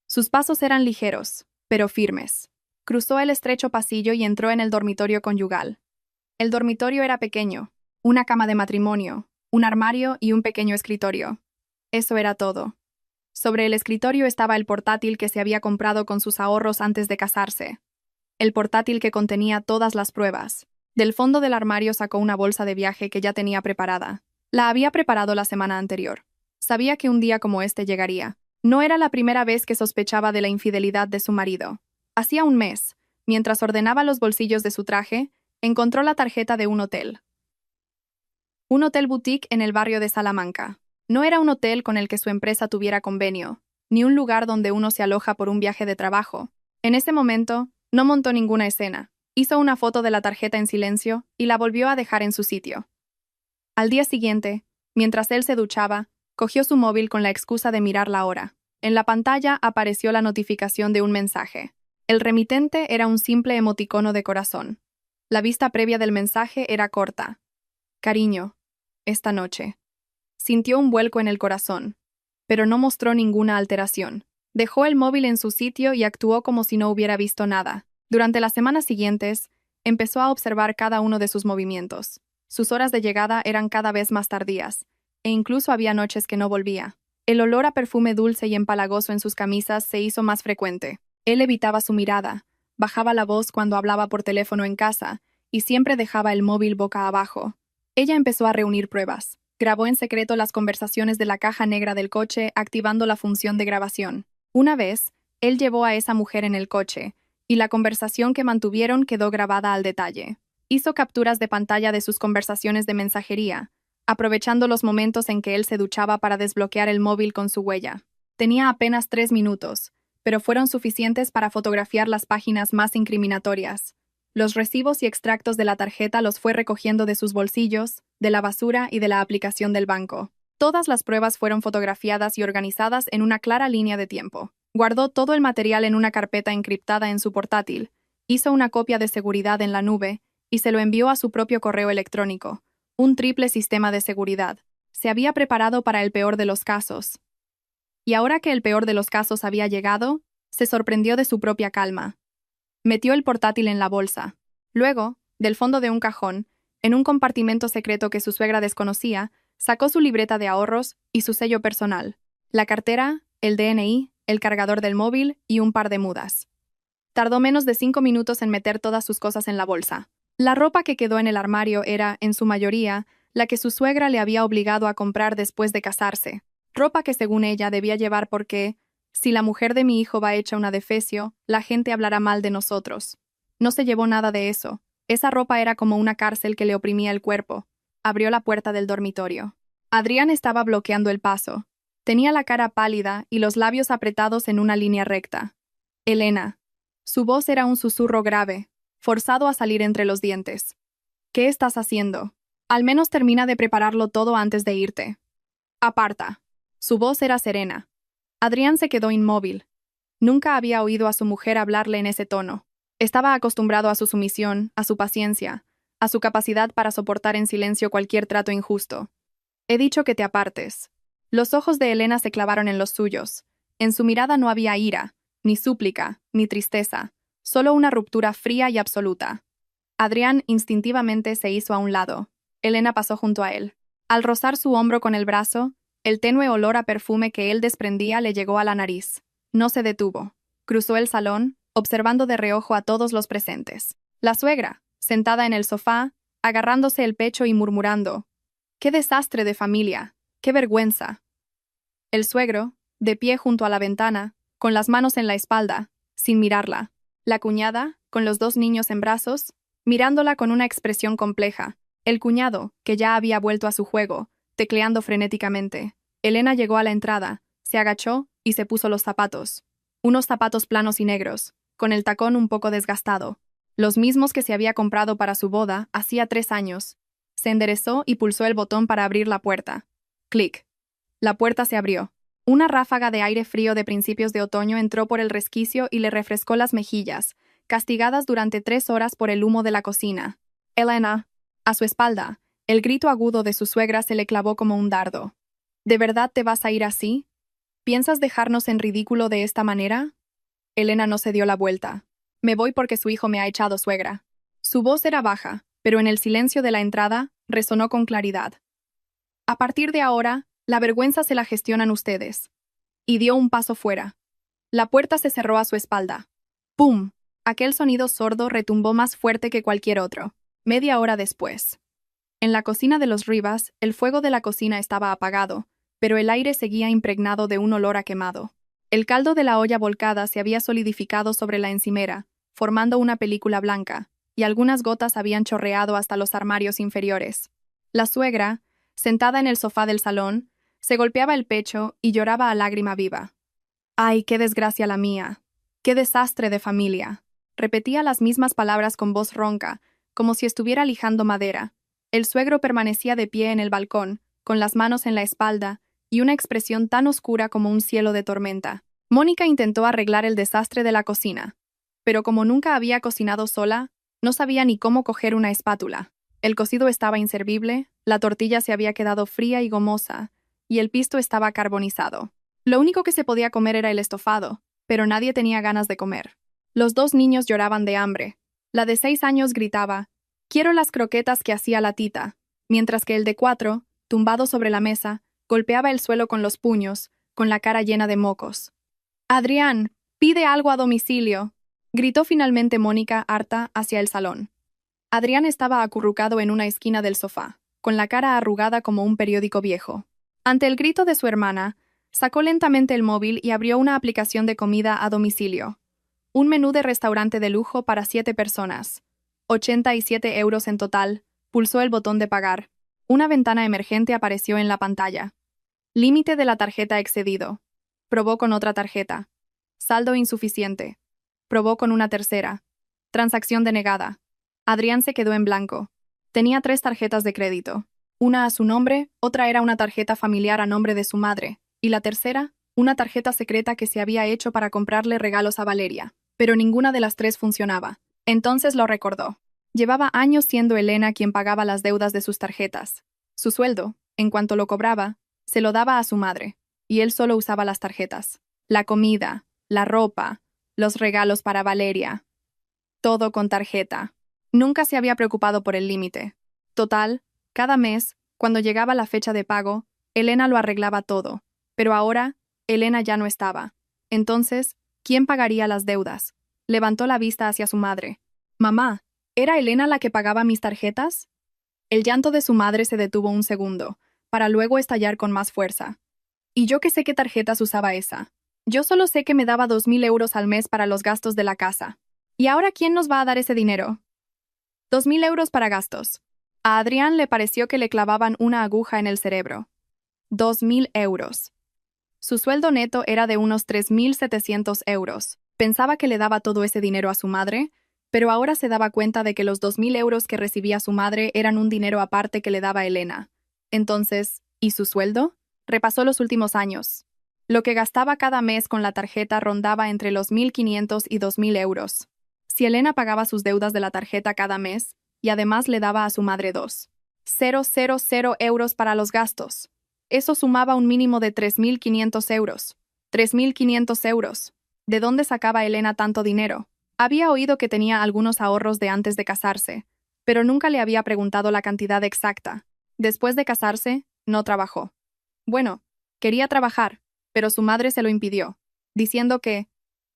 Sus pasos eran ligeros, pero firmes. Cruzó el estrecho pasillo y entró en el dormitorio conyugal. El dormitorio era pequeño, una cama de matrimonio, un armario y un pequeño escritorio. Eso era todo. Sobre el escritorio estaba el portátil que se había comprado con sus ahorros antes de casarse. El portátil que contenía todas las pruebas. Del fondo del armario sacó una bolsa de viaje que ya tenía preparada. La había preparado la semana anterior. Sabía que un día como este llegaría. No era la primera vez que sospechaba de la infidelidad de su marido. Hacía un mes, mientras ordenaba los bolsillos de su traje, encontró la tarjeta de un hotel. Un hotel boutique en el barrio de Salamanca. No era un hotel con el que su empresa tuviera convenio, ni un lugar donde uno se aloja por un viaje de trabajo. En ese momento, no montó ninguna escena. Hizo una foto de la tarjeta en silencio y la volvió a dejar en su sitio. Al día siguiente, mientras él se duchaba, cogió su móvil con la excusa de mirar la hora. En la pantalla apareció la notificación de un mensaje. El remitente era un simple emoticono de corazón. La vista previa del mensaje era corta. Cariño, esta noche. Sintió un vuelco en el corazón, pero no mostró ninguna alteración. Dejó el móvil en su sitio y actuó como si no hubiera visto nada. Durante las semanas siguientes, empezó a observar cada uno de sus movimientos. Sus horas de llegada eran cada vez más tardías, e incluso había noches que no volvía. El olor a perfume dulce y empalagoso en sus camisas se hizo más frecuente. Él evitaba su mirada, bajaba la voz cuando hablaba por teléfono en casa, y siempre dejaba el móvil boca abajo. Ella empezó a reunir pruebas. Grabó en secreto las conversaciones de la caja negra del coche, activando la función de grabación. Una vez, él llevó a esa mujer en el coche, y la conversación que mantuvieron quedó grabada al detalle. Hizo capturas de pantalla de sus conversaciones de mensajería, aprovechando los momentos en que él se duchaba para desbloquear el móvil con su huella. Tenía apenas 3 minutos, pero fueron suficientes para fotografiar las páginas más incriminatorias. Los recibos y extractos de la tarjeta los fue recogiendo de sus bolsillos, de la basura y de la aplicación del banco. Todas las pruebas fueron fotografiadas y organizadas en una clara línea de tiempo. Guardó todo el material en una carpeta encriptada en su portátil, hizo una copia de seguridad en la nube y se lo envió a su propio correo electrónico. Un triple sistema de seguridad. Se había preparado para el peor de los casos. Y ahora que el peor de los casos había llegado, se sorprendió de su propia calma. Metió el portátil en la bolsa. Luego, del fondo de un cajón, en un compartimento secreto que su suegra desconocía, sacó su libreta de ahorros y su sello personal, la cartera, el DNI, el cargador del móvil y un par de mudas. Tardó menos de 5 minutos en meter todas sus cosas en la bolsa. La ropa que quedó en el armario era, en su mayoría, la que su suegra le había obligado a comprar después de casarse. Ropa que según ella debía llevar porque, si la mujer de mi hijo va hecha una defecio, la gente hablará mal de nosotros. No se llevó nada de eso. Esa ropa era como una cárcel que le oprimía el cuerpo. Abrió la puerta del dormitorio. Adrián estaba bloqueando el paso. Tenía la cara pálida y los labios apretados en una línea recta. Elena. Su voz era un susurro grave, forzado a salir entre los dientes. ¿Qué estás haciendo? Al menos termina de prepararlo todo antes de irte. Aparta. Su voz era serena. Adrián se quedó inmóvil. Nunca había oído a su mujer hablarle en ese tono. Estaba acostumbrado a su sumisión, a su paciencia, a su capacidad para soportar en silencio cualquier trato injusto. He dicho que te apartes. Los ojos de Elena se clavaron en los suyos. En su mirada no había ira, ni súplica, ni tristeza, solo una ruptura fría y absoluta. Adrián instintivamente se hizo a un lado. Elena pasó junto a él. Al rozar su hombro con el brazo, El tenue olor a perfume que él desprendía le llegó a la nariz. No se detuvo. Cruzó el salón, observando de reojo a todos los presentes. La suegra, sentada en el sofá, agarrándose el pecho y murmurando: «¡Qué desastre de familia! ¡Qué vergüenza!». El suegro, de pie junto a la ventana, con las manos en la espalda, sin mirarla. La cuñada, con los dos niños en brazos, mirándola con una expresión compleja. El cuñado, que ya había vuelto a su juego, tecleando frenéticamente. Elena llegó a la entrada, se agachó y se puso los zapatos. Unos zapatos planos y negros, con el tacón un poco desgastado. Los mismos que se había comprado para su boda hacía 3 años. Se enderezó y pulsó el botón para abrir la puerta. Clic. La puerta se abrió. Una ráfaga de aire frío de principios de otoño entró por el resquicio y le refrescó las mejillas, castigadas durante 3 horas por el humo de la cocina. «Elena». A su espalda, el grito agudo de su suegra se le clavó como un dardo. «¿De verdad te vas a ir así? ¿Piensas dejarnos en ridículo de esta manera?». Elena no se dio la vuelta. «Me voy porque su hijo me ha echado, suegra». Su voz era baja, pero en el silencio de la entrada resonó con claridad. «A partir de ahora, la vergüenza se la gestionan ustedes». Y dio un paso fuera. La puerta se cerró a su espalda. ¡Pum! Aquel sonido sordo retumbó más fuerte que cualquier otro. Media hora después. En la cocina de los Rivas, el fuego de la cocina estaba apagado, pero el aire seguía impregnado de un olor a quemado. El caldo de la olla volcada se había solidificado sobre la encimera, formando una película blanca, y algunas gotas habían chorreado hasta los armarios inferiores. La suegra, sentada en el sofá del salón, se golpeaba el pecho y lloraba a lágrima viva. «¡Ay, qué desgracia la mía! ¡Qué desastre de familia!». Repetía las mismas palabras con voz ronca, como si estuviera lijando madera. El suegro permanecía de pie en el balcón, con las manos en la espalda y una expresión tan oscura como un cielo de tormenta. Mónica intentó arreglar el desastre de la cocina, pero como nunca había cocinado sola, no sabía ni cómo coger una espátula. El cocido estaba inservible, la tortilla se había quedado fría y gomosa, y el pisto estaba carbonizado. Lo único que se podía comer era el estofado, pero nadie tenía ganas de comer. Los 2 niños lloraban de hambre. La de 6 años gritaba: «¡Quiero las croquetas que hacía la tita», mientras que el de 4, tumbado sobre la mesa, golpeaba el suelo con los puños, con la cara llena de mocos. «Adrián, pide algo a domicilio», gritó finalmente Mónica, harta, hacia el salón. Adrián estaba acurrucado en una esquina del sofá, con la cara arrugada como un periódico viejo. Ante el grito de su hermana, sacó lentamente el móvil y abrió una aplicación de comida a domicilio. Un menú de restaurante de lujo para 7 personas. 87 euros en total. Pulsó el botón de pagar. Una ventana emergente apareció en la pantalla. Límite de la tarjeta excedido. Probó con otra tarjeta. Saldo insuficiente. Probó con una tercera. Transacción denegada. Adrián se quedó en blanco. Tenía 3 tarjetas de crédito. Una a su nombre, otra era una tarjeta familiar a nombre de su madre, y la tercera, una tarjeta secreta que se había hecho para comprarle regalos a Valeria. Pero ninguna de las 3 funcionaba. Entonces lo recordó. Llevaba años siendo Elena quien pagaba las deudas de sus tarjetas. Su sueldo, en cuanto lo cobraba, se lo daba a su madre, y él solo usaba las tarjetas. La comida, la ropa, los regalos para Valeria. Todo con tarjeta. Nunca se había preocupado por el límite. Total, cada mes, cuando llegaba la fecha de pago, Elena lo arreglaba todo. Pero ahora, Elena ya no estaba. Entonces, ¿quién pagaría las deudas? Levantó la vista hacia su madre. «Mamá, ¿era Elena la que pagaba mis tarjetas?». El llanto de su madre se detuvo un segundo, para luego estallar con más fuerza. «¿Y yo qué sé qué tarjetas usaba esa? Yo solo sé que me daba 2.000 euros al mes para los gastos de la casa. ¿Y ahora quién nos va a dar ese dinero?». 2.000 euros para gastos. A Adrián le pareció que le clavaban una aguja en el cerebro. 2.000 euros. Su sueldo neto era de unos 3.700 euros. Pensaba que le daba todo ese dinero a su madre, pero ahora se daba cuenta de que los 2.000 euros que recibía su madre eran un dinero aparte que le daba Elena. Entonces, ¿y su sueldo? Repasó los últimos años. Lo que gastaba cada mes con la tarjeta rondaba entre los 1.500 y 2.000 euros. Si Elena pagaba sus deudas de la tarjeta cada mes, y además le daba a su madre 2.000 euros para los gastos, eso sumaba un mínimo de 3.500 euros. 3.500 euros. ¿De dónde sacaba Elena tanto dinero? Había oído que tenía algunos ahorros de antes de casarse, pero nunca le había preguntado la cantidad exacta. Después de casarse, no trabajó. Bueno, Quería trabajar, pero su madre se lo impidió, diciendo que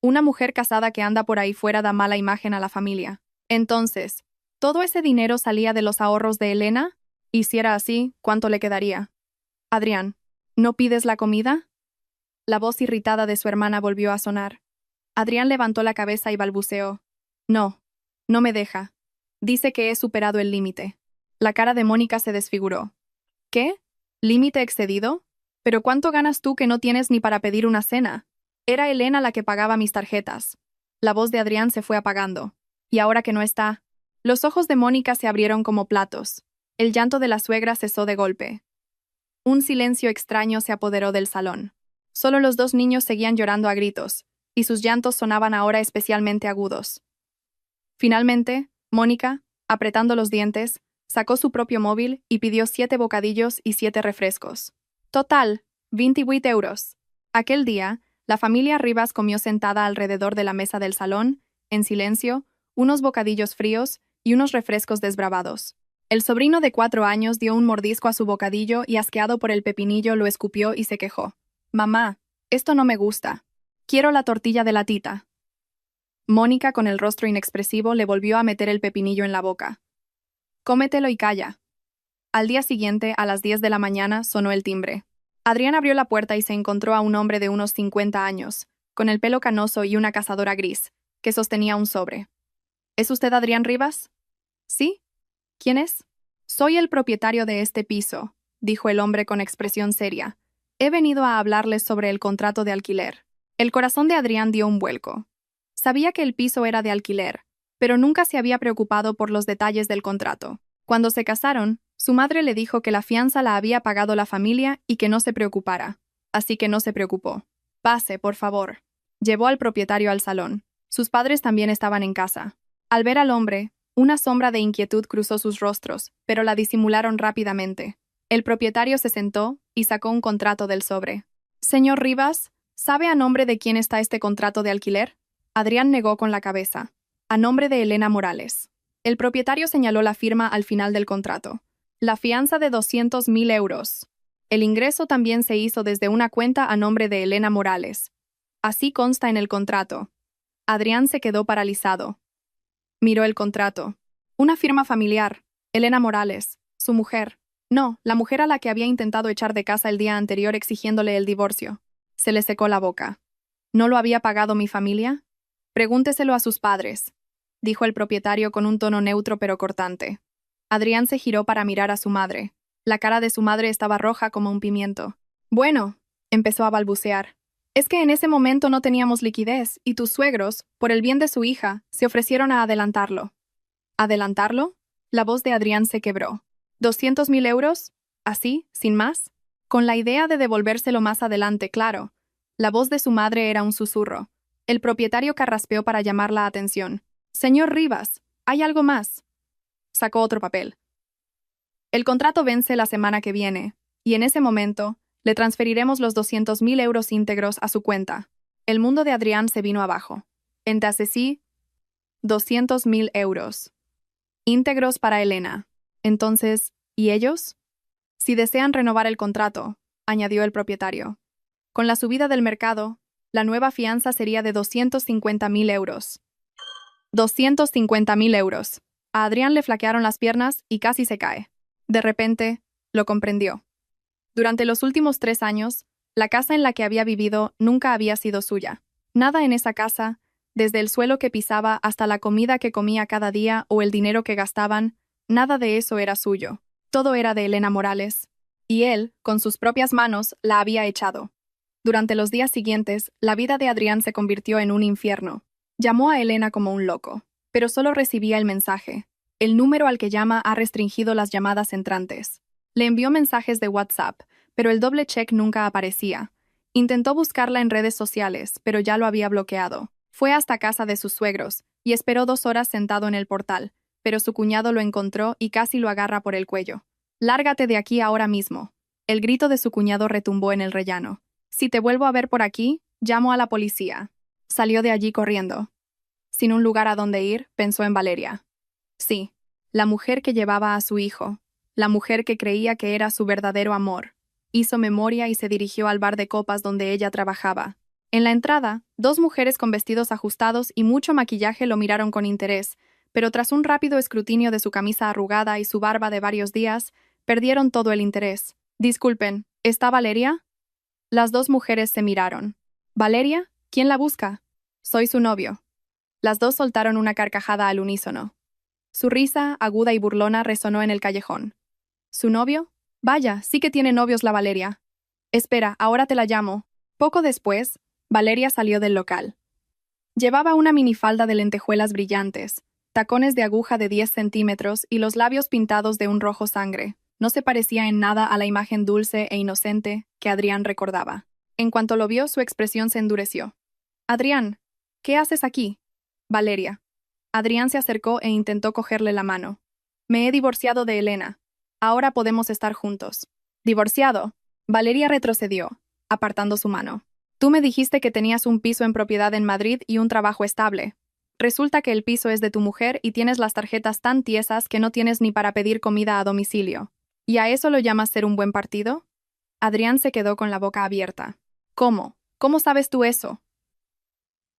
una mujer casada que anda por ahí fuera da mala imagen a la familia. Entonces, ¿todo ese dinero salía de los ahorros de Elena? Y si era así, ¿cuánto le quedaría? Adrián, ¿no pides la comida? La voz irritada de su hermana volvió a sonar. Adrián levantó la cabeza y balbuceó. No, no me deja. Dice que he superado el límite. La cara de Mónica se desfiguró. ¿Qué? ¿Límite excedido? ¿Pero cuánto ganas tú que no tienes ni para pedir una cena? Era Elena la que pagaba mis tarjetas. La voz de Adrián se fue apagando. Y ahora que no está, los ojos de Mónica se abrieron como platos. El llanto de la suegra cesó de golpe. Un silencio extraño se apoderó del salón. Solo los dos niños seguían llorando a gritos, y sus llantos sonaban ahora especialmente agudos. Finalmente, Mónica, apretando los dientes, sacó su propio móvil y pidió 7 bocadillos y 7 refrescos. Total, 28 euros. Aquel día, la familia Rivas comió sentada alrededor de la mesa del salón, en silencio, unos bocadillos fríos y unos refrescos desbravados. El sobrino de 4 años dio un mordisco a su bocadillo y, asqueado por el pepinillo, lo escupió y se quejó. «Mamá, esto no me gusta. Quiero la tortilla de la tita». Mónica, con el rostro inexpresivo, le volvió a meter el pepinillo en la boca. «Cómetelo y calla». Al día siguiente, a las 10 de la mañana, sonó el timbre. Adrián abrió la puerta y se encontró a un hombre de unos 50 años, con el pelo canoso y una cazadora gris, que sostenía un sobre. ¿Es usted Adrián Rivas? ¿Sí? ¿Quién es? Soy el propietario de este piso, dijo el hombre con expresión seria. He venido a hablarles sobre el contrato de alquiler. El corazón de Adrián dio un vuelco. Sabía que el piso era de alquiler, pero nunca se había preocupado por los detalles del contrato. Cuando se casaron, su madre le dijo que la fianza la había pagado la familia y que no se preocupara. Así que no se preocupó. «Pase, por favor». Llevó al propietario al salón. Sus padres también estaban en casa. Al ver al hombre, una sombra de inquietud cruzó sus rostros, pero la disimularon rápidamente. El propietario se sentó y sacó un contrato del sobre. «Señor Rivas, ¿sabe a nombre de quién está este contrato de alquiler?» Adrián negó con la cabeza. «A nombre de Elena Morales». El propietario señaló la firma al final del contrato. La fianza de 200.000 euros. El ingreso también se hizo desde una cuenta a nombre de Elena Morales. Así consta en el contrato. Adrián se quedó paralizado. Miró el contrato. Una firma familiar. Elena Morales, su mujer. No, la mujer a la que había intentado echar de casa el día anterior exigiéndole el divorcio. Se le secó la boca. ¿No lo había pagado mi familia? Pregúnteselo a sus padres, dijo el propietario con un tono neutro pero cortante. Adrián se giró para mirar a su madre. La cara de su madre estaba roja como un pimiento. «Bueno», empezó a balbucear, «es que en ese momento no teníamos liquidez y tus suegros, por el bien de su hija, se ofrecieron a adelantarlo». ¿Adelantarlo? La voz de Adrián se quebró. ¿200.000 euros? ¿Así, sin más? Con la idea de devolvérselo más adelante, claro. La voz de su madre era un susurro. El propietario carraspeó para llamar la atención. «Señor Rivas, ¿hay algo más?» Sacó otro papel. «El contrato vence la semana que viene, y en ese momento le transferiremos los 200.000 euros íntegros a su cuenta». El mundo de Adrián se vino abajo. Entonces sí, 200.000 euros. Íntegros para Elena. Entonces, ¿y ellos? Si desean renovar el contrato, añadió el propietario. Con la subida del mercado, la nueva fianza sería de 250.000 euros. 250.000 euros. A Adrián le flaquearon las piernas y casi se cae. De repente, lo comprendió. Durante los últimos 3 años, la casa en la que había vivido nunca había sido suya. Nada en esa casa, desde el suelo que pisaba hasta la comida que comía cada día o el dinero que gastaban, nada de eso era suyo. Todo era de Elena Morales. Y él, con sus propias manos, la había echado. Durante los días siguientes, la vida de Adrián se convirtió en un infierno. Llamó a Elena como un loco, pero solo recibía el mensaje. El número al que llama ha restringido las llamadas entrantes. Le envió mensajes de WhatsApp, pero el doble check nunca aparecía. Intentó buscarla en redes sociales, pero ya lo había bloqueado. Fue hasta casa de sus suegros, y esperó 2 horas sentado en el portal, pero su cuñado lo encontró y casi lo agarra por el cuello. «Lárgate de aquí ahora mismo». El grito de su cuñado retumbó en el rellano. «Si te vuelvo a ver por aquí, llamo a la policía». Salió de allí corriendo. Sin un lugar a donde ir, pensó en Valeria. Sí, la mujer que llevaba a su hijo, la mujer que creía que era su verdadero amor. Hizo memoria y se dirigió al bar de copas donde ella trabajaba. En la entrada, dos mujeres con vestidos ajustados y mucho maquillaje lo miraron con interés, pero tras un rápido escrutinio de su camisa arrugada y su barba de varios días, perdieron todo el interés. Disculpen, ¿está Valeria? Las dos mujeres se miraron. ¿Valeria? ¿Quién la busca? Soy su novio. Las dos soltaron una carcajada al unísono. Su risa, aguda y burlona, resonó en el callejón. ¿Su novio? Vaya, sí que tiene novios la Valeria. Espera, ahora te la llamo. Poco después, Valeria salió del local. Llevaba una minifalda de lentejuelas brillantes, tacones de aguja de 10 centímetros y los labios pintados de un rojo sangre. No se parecía en nada a la imagen dulce e inocente que Adrián recordaba. En cuanto lo vio, su expresión se endureció. Adrián, ¿qué haces aquí? Valeria. Adrián se acercó e intentó cogerle la mano. Me he divorciado de Elena. Ahora podemos estar juntos. ¿Divorciado? Valeria retrocedió, apartando su mano. Tú me dijiste que tenías un piso en propiedad en Madrid y un trabajo estable. Resulta que el piso es de tu mujer y tienes las tarjetas tan tiesas que no tienes ni para pedir comida a domicilio. ¿Y a eso lo llamas ser un buen partido? Adrián se quedó con la boca abierta. ¿Cómo? ¿Cómo sabes tú eso?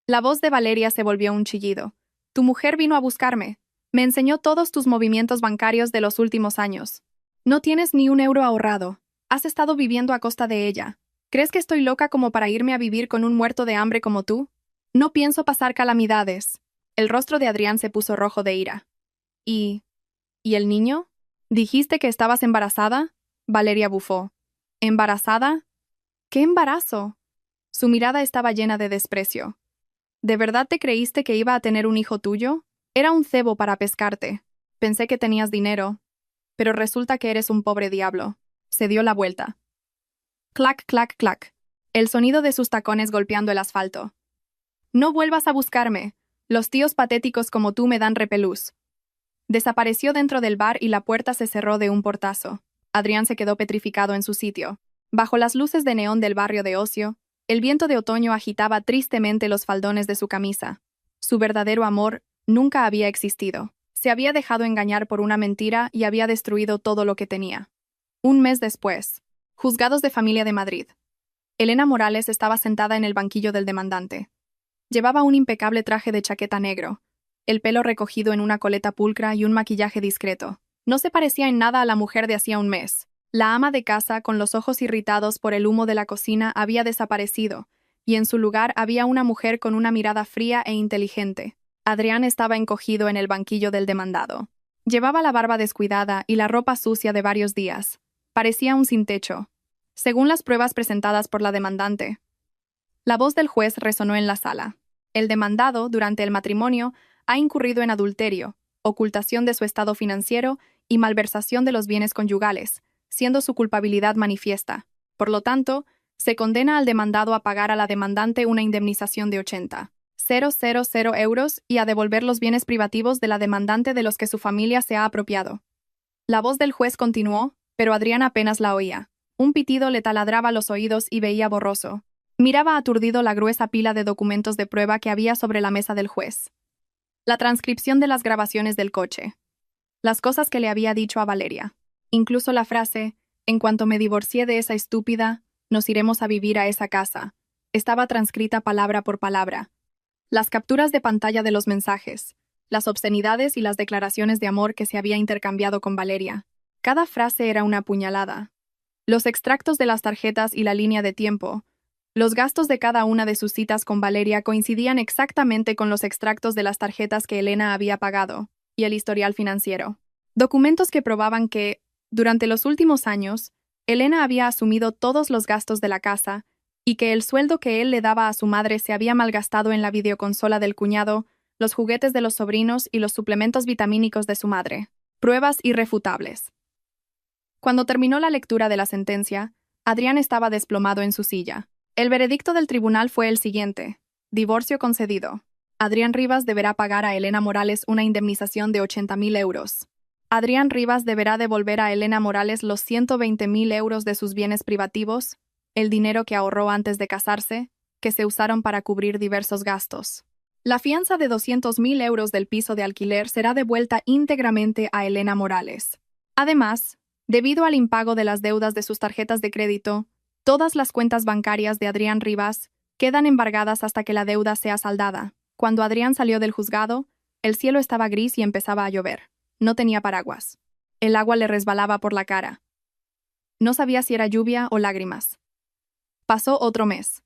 La voz de Valeria se volvió un chillido. Tu mujer vino a buscarme. Me enseñó todos tus movimientos bancarios de los últimos años. No tienes ni un euro ahorrado. Has estado viviendo a costa de ella. ¿Crees que estoy loca como para irme a vivir con un muerto de hambre como tú? No pienso pasar calamidades. El rostro de Adrián se puso rojo de ira. ¿Y el niño? ¿Dijiste que estabas embarazada? Valeria bufó. ¿Embarazada? ¿Qué embarazo? Su mirada estaba llena de desprecio. ¿De verdad te creíste que iba a tener un hijo tuyo? Era un cebo para pescarte. Pensé que tenías dinero. Pero resulta que eres un pobre diablo. Se dio la vuelta. Clac, clac, clac. El sonido de sus tacones golpeando el asfalto. No vuelvas a buscarme. Los tíos patéticos como tú me dan repelús. Desapareció dentro del bar y la puerta se cerró de un portazo. Adrián se quedó petrificado en su sitio. Bajo las luces de neón del barrio de ocio, el viento de otoño agitaba tristemente los faldones de su camisa. Su verdadero amor nunca había existido. Se había dejado engañar por una mentira y había destruido todo lo que tenía. Un mes después, Juzgados de Familia de Madrid. Elena Morales estaba sentada en el banquillo del demandante. Llevaba un impecable traje de chaqueta negro, el pelo recogido en una coleta pulcra y un maquillaje discreto. No se parecía en nada a la mujer de hacía un mes. La ama de casa, con los ojos irritados por el humo de la cocina, había desaparecido, y en su lugar había una mujer con una mirada fría e inteligente. Adrián estaba encogido en el banquillo del demandado. Llevaba la barba descuidada y la ropa sucia de varios días. Parecía un sin techo. Según las pruebas presentadas por la demandante, la voz del juez resonó en la sala. El demandado, durante el matrimonio, ha incurrido en adulterio, ocultación de su estado financiero y malversación de los bienes conyugales, siendo su culpabilidad manifiesta. Por lo tanto, se condena al demandado a pagar a la demandante una indemnización de 80.000 euros y a devolver los bienes privativos de la demandante de los que su familia se ha apropiado. La voz del juez continuó, pero Adrián apenas la oía. Un pitido le taladraba los oídos y veía borroso. Miraba aturdido la gruesa pila de documentos de prueba que había sobre la mesa del juez. La transcripción de las grabaciones del coche. Las cosas que le había dicho a Valeria. Incluso la frase, en cuanto me divorcié de esa estúpida, nos iremos a vivir a esa casa. Estaba transcrita palabra por palabra. Las capturas de pantalla de los mensajes, las obscenidades y las declaraciones de amor que se había intercambiado con Valeria. Cada frase era una puñalada. Los extractos de las tarjetas y la línea de tiempo. Los gastos de cada una de sus citas con Valeria coincidían exactamente con los extractos de las tarjetas que Elena había pagado, y el historial financiero. Documentos que probaban que, durante los últimos años, Elena había asumido todos los gastos de la casa y que el sueldo que él le daba a su madre se había malgastado en la videoconsola del cuñado, los juguetes de los sobrinos y los suplementos vitamínicos de su madre. Pruebas irrefutables. Cuando terminó la lectura de la sentencia, Adrián estaba desplomado en su silla. El veredicto del tribunal fue el siguiente: divorcio concedido. Adrián Rivas deberá pagar a Elena Morales una indemnización de 80.000 euros. Adrián Rivas deberá devolver a Elena Morales los 120.000 euros de sus bienes privativos, el dinero que ahorró antes de casarse, que se usaron para cubrir diversos gastos. La fianza de 200.000 euros del piso de alquiler será devuelta íntegramente a Elena Morales. Además, Debido al impago de las deudas de sus tarjetas de crédito, todas las cuentas bancarias de Adrián Rivas quedan embargadas hasta que la deuda sea saldada. Cuando Adrián salió del juzgado, el cielo estaba gris y empezaba a llover. No tenía paraguas. El agua le resbalaba por la cara. No sabía si era lluvia o lágrimas. Pasó otro mes.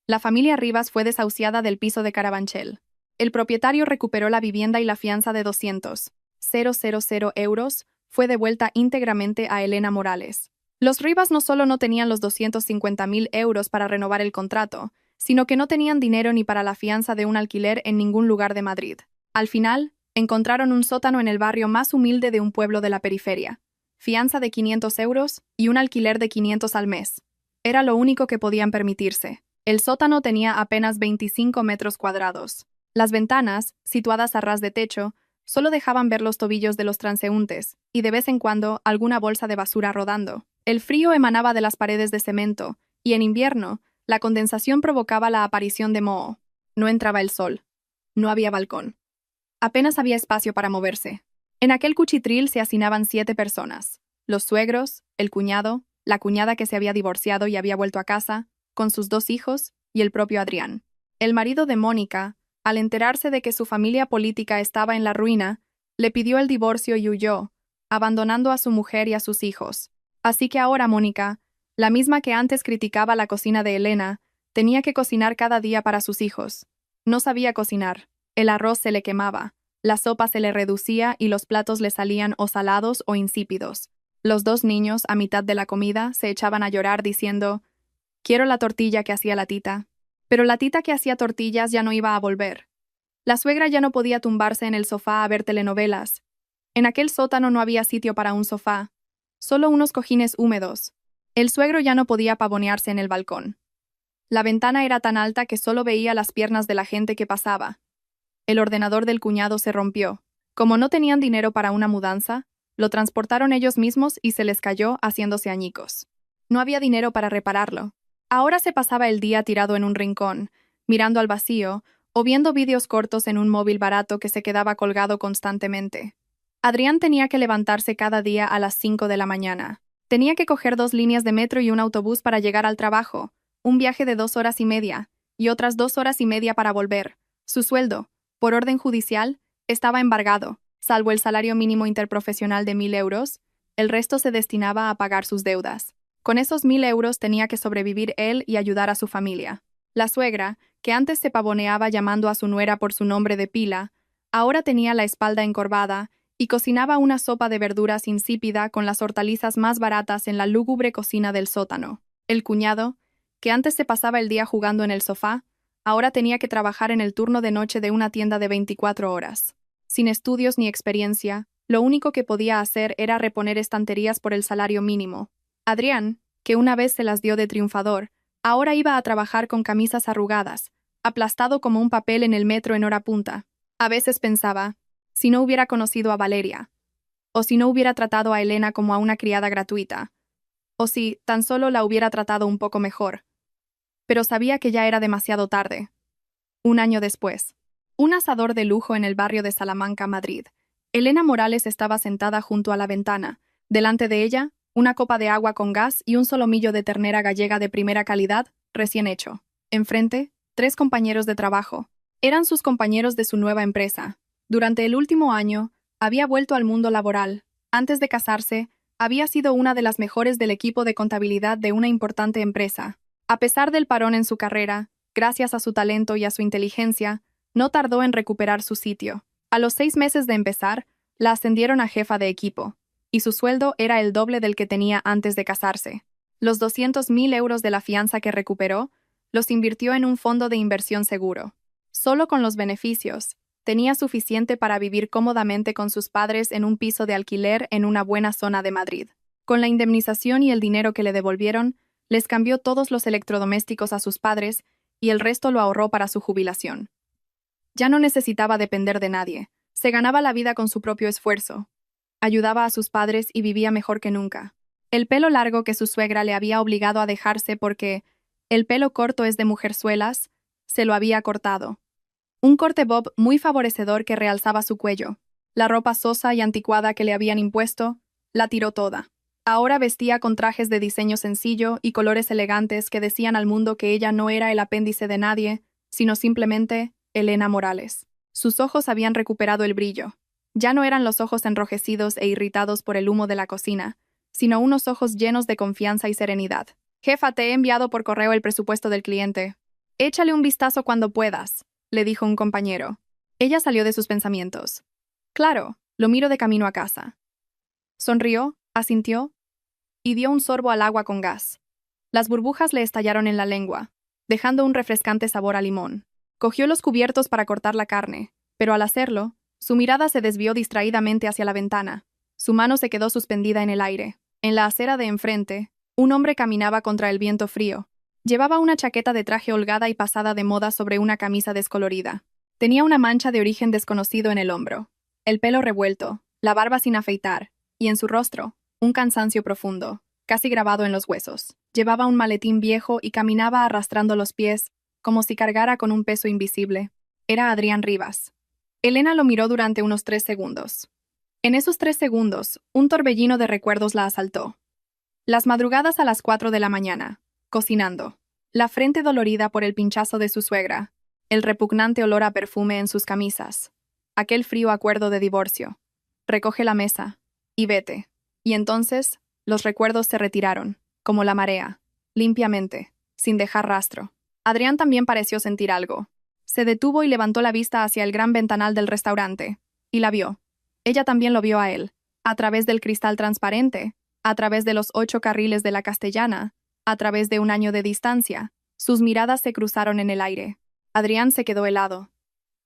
La familia Rivas fue desahuciada del piso de Carabanchel. El propietario recuperó la vivienda y la fianza de 200.000 euros fue devuelta íntegramente a Elena Morales. Los Rivas no solo no tenían los 250.000 euros para renovar el contrato, sino que no tenían dinero ni para la fianza de un alquiler en ningún lugar de Madrid. Al final, encontraron un sótano en el barrio más humilde de un pueblo de la periferia. Fianza de 500 euros y un alquiler de 500 al mes. Era lo único que podían permitirse. El sótano tenía apenas 25 metros cuadrados. Las ventanas, situadas a ras de techo, solo dejaban ver los tobillos de los transeúntes, y de vez en cuando alguna bolsa de basura rodando. El frío emanaba de las paredes de cemento, y en invierno, la condensación provocaba la aparición de moho. No entraba el sol. No había balcón. Apenas había espacio para moverse. En aquel cuchitril se hacinaban 7 personas. Los suegros, el cuñado, la cuñada que se había divorciado y había vuelto a casa, con sus 2 hijos, y el propio Adrián. El marido de Mónica, al enterarse de que su familia política estaba en la ruina, le pidió el divorcio y huyó, abandonando a su mujer y a sus hijos. Así que ahora Mónica, la misma que antes criticaba la cocina de Elena, tenía que cocinar cada día para sus hijos. No sabía cocinar. El arroz se le quemaba, la sopa se le reducía y los platos le salían o salados o insípidos. Los 2 niños, a mitad de la comida, se echaban a llorar diciendo: «Quiero la tortilla que hacía la tita». Pero la tita que hacía tortillas ya no iba a volver. La suegra ya no podía tumbarse en el sofá a ver telenovelas. En aquel sótano no había sitio para un sofá, solo unos cojines húmedos. El suegro ya no podía pavonearse en el balcón. La ventana era tan alta que solo veía las piernas de la gente que pasaba. El ordenador del cuñado se rompió. Como no tenían dinero para una mudanza, lo transportaron ellos mismos y se les cayó haciéndose añicos. No había dinero para repararlo. Ahora se pasaba el día tirado en un rincón, mirando al vacío, o viendo vídeos cortos en un móvil barato que se quedaba colgado constantemente. Adrián tenía que levantarse cada día a las 5 de la mañana. Tenía que coger 2 líneas de metro y un autobús para llegar al trabajo, un viaje de 2 horas y media, y otras 2 horas y media para volver. Su sueldo, por orden judicial, estaba embargado, salvo el salario mínimo interprofesional de 1.000 euros, el resto se destinaba a pagar sus deudas. Con esos 1.000 euros tenía que sobrevivir él y ayudar a su familia. La suegra, que antes se pavoneaba llamando a su nuera por su nombre de pila, ahora tenía la espalda encorvada y cocinaba una sopa de verduras insípida con las hortalizas más baratas en la lúgubre cocina del sótano. El cuñado, que antes se pasaba el día jugando en el sofá, ahora tenía que trabajar en el turno de noche de una tienda de 24 horas. Sin estudios ni experiencia, lo único que podía hacer era reponer estanterías por el salario mínimo. Adrián, que una vez se las dio de triunfador, ahora iba a trabajar con camisas arrugadas, aplastado como un papel en el metro en hora punta. A veces pensaba, si no hubiera conocido a Valeria, o si no hubiera tratado a Elena como a una criada gratuita, o si tan solo la hubiera tratado un poco mejor. Pero sabía que ya era demasiado tarde. Un año después, un asador de lujo en el barrio de Salamanca, Madrid. Elena Morales estaba sentada junto a la ventana. Delante de ella, una copa de agua con gas y un solomillo de ternera gallega de primera calidad, recién hecho. Enfrente, 3 compañeros de trabajo. Eran sus compañeros de su nueva empresa. Durante el último año, había vuelto al mundo laboral. Antes de casarse, había sido una de las mejores del equipo de contabilidad de una importante empresa. A pesar del parón en su carrera, gracias a su talento y a su inteligencia, no tardó en recuperar su sitio. A los 6 meses de empezar, la ascendieron a jefa de equipo, y su sueldo era el doble del que tenía antes de casarse. Los 200.000 euros de la fianza que recuperó, los invirtió en un fondo de inversión seguro. Solo con los beneficios, tenía suficiente para vivir cómodamente con sus padres en un piso de alquiler en una buena zona de Madrid. Con la indemnización y el dinero que le devolvieron, les cambió todos los electrodomésticos a sus padres y el resto lo ahorró para su jubilación. Ya no necesitaba depender de nadie. Se ganaba la vida con su propio esfuerzo. Ayudaba a sus padres y vivía mejor que nunca. El pelo largo que su suegra le había obligado a dejarse porque el pelo corto es de mujerzuelas, se lo había cortado. Un corte bob muy favorecedor que realzaba su cuello. La ropa sosa y anticuada que le habían impuesto, la tiró toda. Ahora vestía con trajes de diseño sencillo y colores elegantes que decían al mundo que ella no era el apéndice de nadie, sino simplemente Elena Morales. Sus ojos habían recuperado el brillo. Ya no eran los ojos enrojecidos e irritados por el humo de la cocina, sino unos ojos llenos de confianza y serenidad. «Jefa, te he enviado por correo el presupuesto del cliente. Échale un vistazo cuando puedas», le dijo un compañero. Ella salió de sus pensamientos. «Claro, lo miro de camino a casa». Sonrió, asintió y dio un sorbo al agua con gas. Las burbujas le estallaron en la lengua, dejando un refrescante sabor a limón. Cogió los cubiertos para cortar la carne, pero al hacerlo, su mirada se desvió distraídamente hacia la ventana. Su mano se quedó suspendida en el aire. En la acera de enfrente, un hombre caminaba contra el viento frío. Llevaba una chaqueta de traje holgada y pasada de moda sobre una camisa descolorida. Tenía una mancha de origen desconocido en el hombro, el pelo revuelto, la barba sin afeitar, y en su rostro, un cansancio profundo, casi grabado en los huesos. Llevaba un maletín viejo y caminaba arrastrando los pies, como si cargara con un peso invisible. Era Adrián Rivas. Elena lo miró durante unos 3 segundos. En esos 3 segundos, un torbellino de recuerdos la asaltó. Las madrugadas a las 4 de la mañana, cocinando, la frente dolorida por el pinchazo de su suegra, el repugnante olor a perfume en sus camisas, aquel frío acuerdo de divorcio. Recoge la mesa y vete. Y entonces, los recuerdos se retiraron, como la marea, limpiamente, sin dejar rastro. Adrián también pareció sentir algo. Se detuvo y levantó la vista hacia el gran ventanal del restaurante, y la vio. Ella también lo vio a él, a través del cristal transparente, a través de los 8 carriles de la Castellana, a través de un año de distancia. Sus miradas se cruzaron en el aire. Adrián se quedó helado.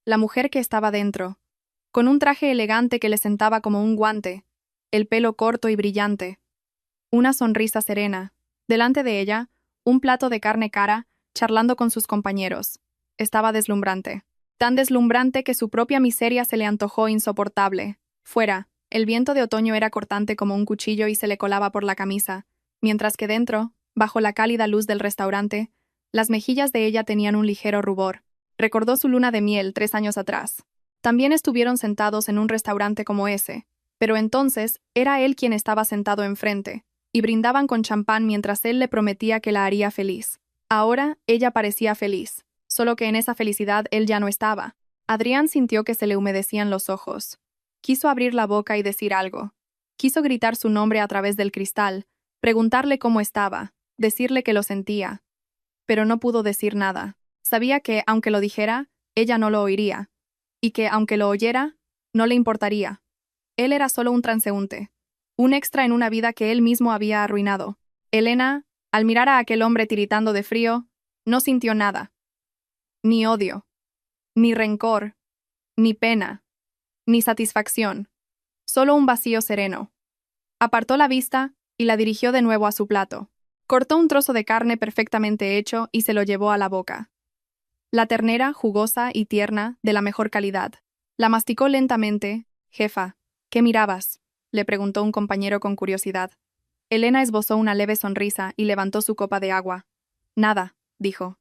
La mujer que estaba dentro, con un traje elegante que le sentaba como un guante, el pelo corto y brillante, una sonrisa serena. Delante de ella, un plato de carne cara, charlando con sus compañeros. Estaba deslumbrante. Tan deslumbrante que su propia miseria se le antojó insoportable. Fuera, el viento de otoño era cortante como un cuchillo y se le colaba por la camisa, mientras que dentro, bajo la cálida luz del restaurante, las mejillas de ella tenían un ligero rubor. Recordó su luna de miel 3 años atrás. También estuvieron sentados en un restaurante como ese, pero entonces era él quien estaba sentado enfrente, y brindaban con champán mientras él le prometía que la haría feliz. Ahora ella parecía feliz, solo que en esa felicidad él ya no estaba. Adrián sintió que se le humedecían los ojos. Quiso abrir la boca y decir algo. Quiso gritar su nombre a través del cristal, preguntarle cómo estaba, decirle que lo sentía. Pero no pudo decir nada. Sabía que, aunque lo dijera, ella no lo oiría, y que, aunque lo oyera, no le importaría. Él era solo un transeúnte, un extra en una vida que él mismo había arruinado. Elena, al mirar a aquel hombre tiritando de frío, no sintió nada. Ni odio, ni rencor, ni pena, ni satisfacción. Solo un vacío sereno. Apartó la vista y la dirigió de nuevo a su plato. Cortó un trozo de carne perfectamente hecho y se lo llevó a la boca. La ternera, jugosa y tierna, de la mejor calidad. La masticó lentamente. «Jefa, ¿qué mirabas?», le preguntó un compañero con curiosidad. Elena esbozó una leve sonrisa y levantó su copa de agua. «Nada», dijo.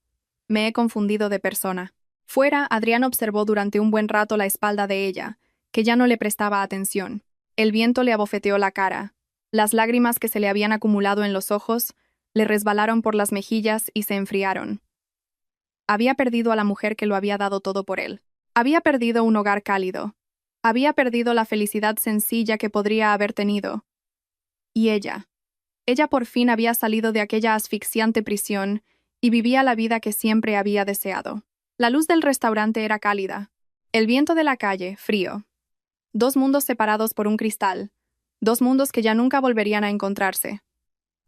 «Me he confundido de persona». Fuera, Adrián observó durante un buen rato la espalda de ella, que ya no le prestaba atención. El viento le abofeteó la cara. Las lágrimas que se le habían acumulado en los ojos le resbalaron por las mejillas y se enfriaron. Había perdido a la mujer que lo había dado todo por él. Había perdido un hogar cálido. Había perdido la felicidad sencilla que podría haber tenido. Y ella. Ella por fin había salido de aquella asfixiante prisión y vivía la vida que siempre había deseado. La luz del restaurante era cálida. El viento de la calle, frío. 2 mundos separados por un cristal. 2 mundos que ya nunca volverían a encontrarse.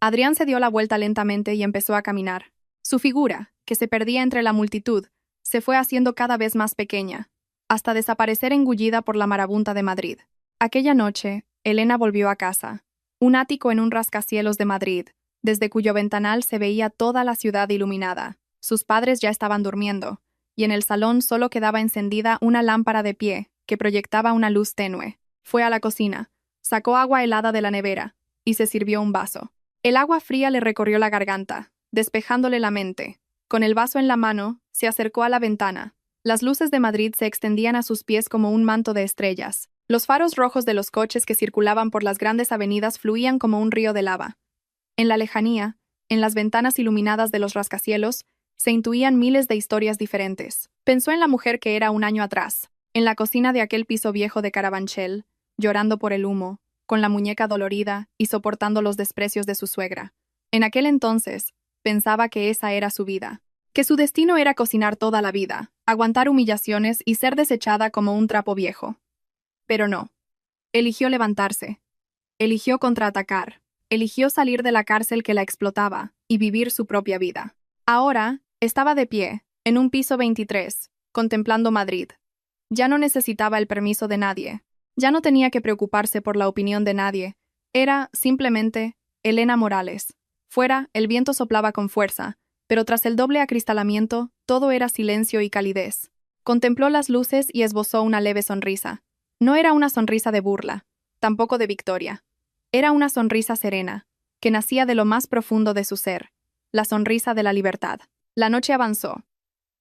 Adrián se dio la vuelta lentamente y empezó a caminar. Su figura, que se perdía entre la multitud, se fue haciendo cada vez más pequeña, hasta desaparecer engullida por la marabunta de Madrid. Aquella noche, Elena volvió a casa, un ático en un rascacielos de Madrid, desde cuyo ventanal se veía toda la ciudad iluminada. Sus padres ya estaban durmiendo, y en el salón solo quedaba encendida una lámpara de pie, que proyectaba una luz tenue. Fue a la cocina, sacó agua helada de la nevera, y se sirvió un vaso. El agua fría le recorrió la garganta, despejándole la mente. Con el vaso en la mano, se acercó a la ventana. Las luces de Madrid se extendían a sus pies como un manto de estrellas. Los faros rojos de los coches que circulaban por las grandes avenidas fluían como un río de lava. En la lejanía, en las ventanas iluminadas de los rascacielos, se intuían miles de historias diferentes. Pensó en la mujer que era un año atrás, en la cocina de aquel piso viejo de Carabanchel, llorando por el humo, con la muñeca dolorida y soportando los desprecios de su suegra. En aquel entonces, pensaba que esa era su vida, que su destino era cocinar toda la vida, aguantar humillaciones y ser desechada como un trapo viejo. Pero no. Eligió levantarse. Eligió contraatacar. Eligió salir de la cárcel que la explotaba y vivir su propia vida. Ahora, estaba de pie, en un piso 23, contemplando Madrid. Ya no necesitaba el permiso de nadie. Ya no tenía que preocuparse por la opinión de nadie. Era, simplemente, Elena Morales. Fuera, el viento soplaba con fuerza, pero tras el doble acristalamiento, todo era silencio y calidez. Contempló las luces y esbozó una leve sonrisa. No era una sonrisa de burla, tampoco de victoria. Era una sonrisa serena, que nacía de lo más profundo de su ser, la sonrisa de la libertad. La noche avanzó.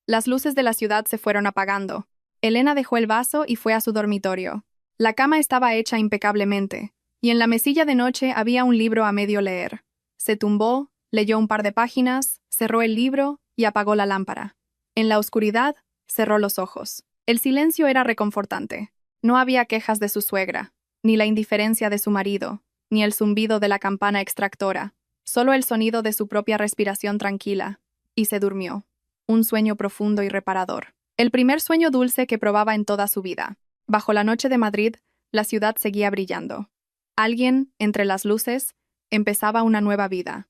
Las luces de la ciudad se fueron apagando. Elena dejó el vaso y fue a su dormitorio. La cama estaba hecha impecablemente, y en la mesilla de noche había un libro a medio leer. Se tumbó, leyó un par de páginas, cerró el libro y apagó la lámpara. En la oscuridad, cerró los ojos. El silencio era reconfortante. No había quejas de su suegra, ni la indiferencia de su marido, ni el zumbido de la campana extractora, solo el sonido de su propia respiración tranquila, y se durmió. Un sueño profundo y reparador. El primer sueño dulce que probaba en toda su vida. Bajo la noche de Madrid, la ciudad seguía brillando. Alguien, entre las luces, empezaba una nueva vida.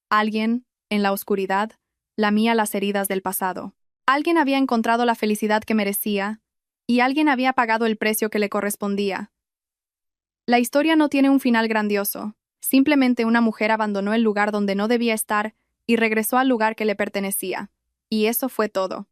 Alguien, en la oscuridad, lamía las heridas del pasado. Alguien había encontrado la felicidad que merecía, y alguien había pagado el precio que le correspondía. La historia no tiene un final grandioso. Simplemente una mujer abandonó el lugar donde no debía estar y regresó al lugar que le pertenecía. Y eso fue todo.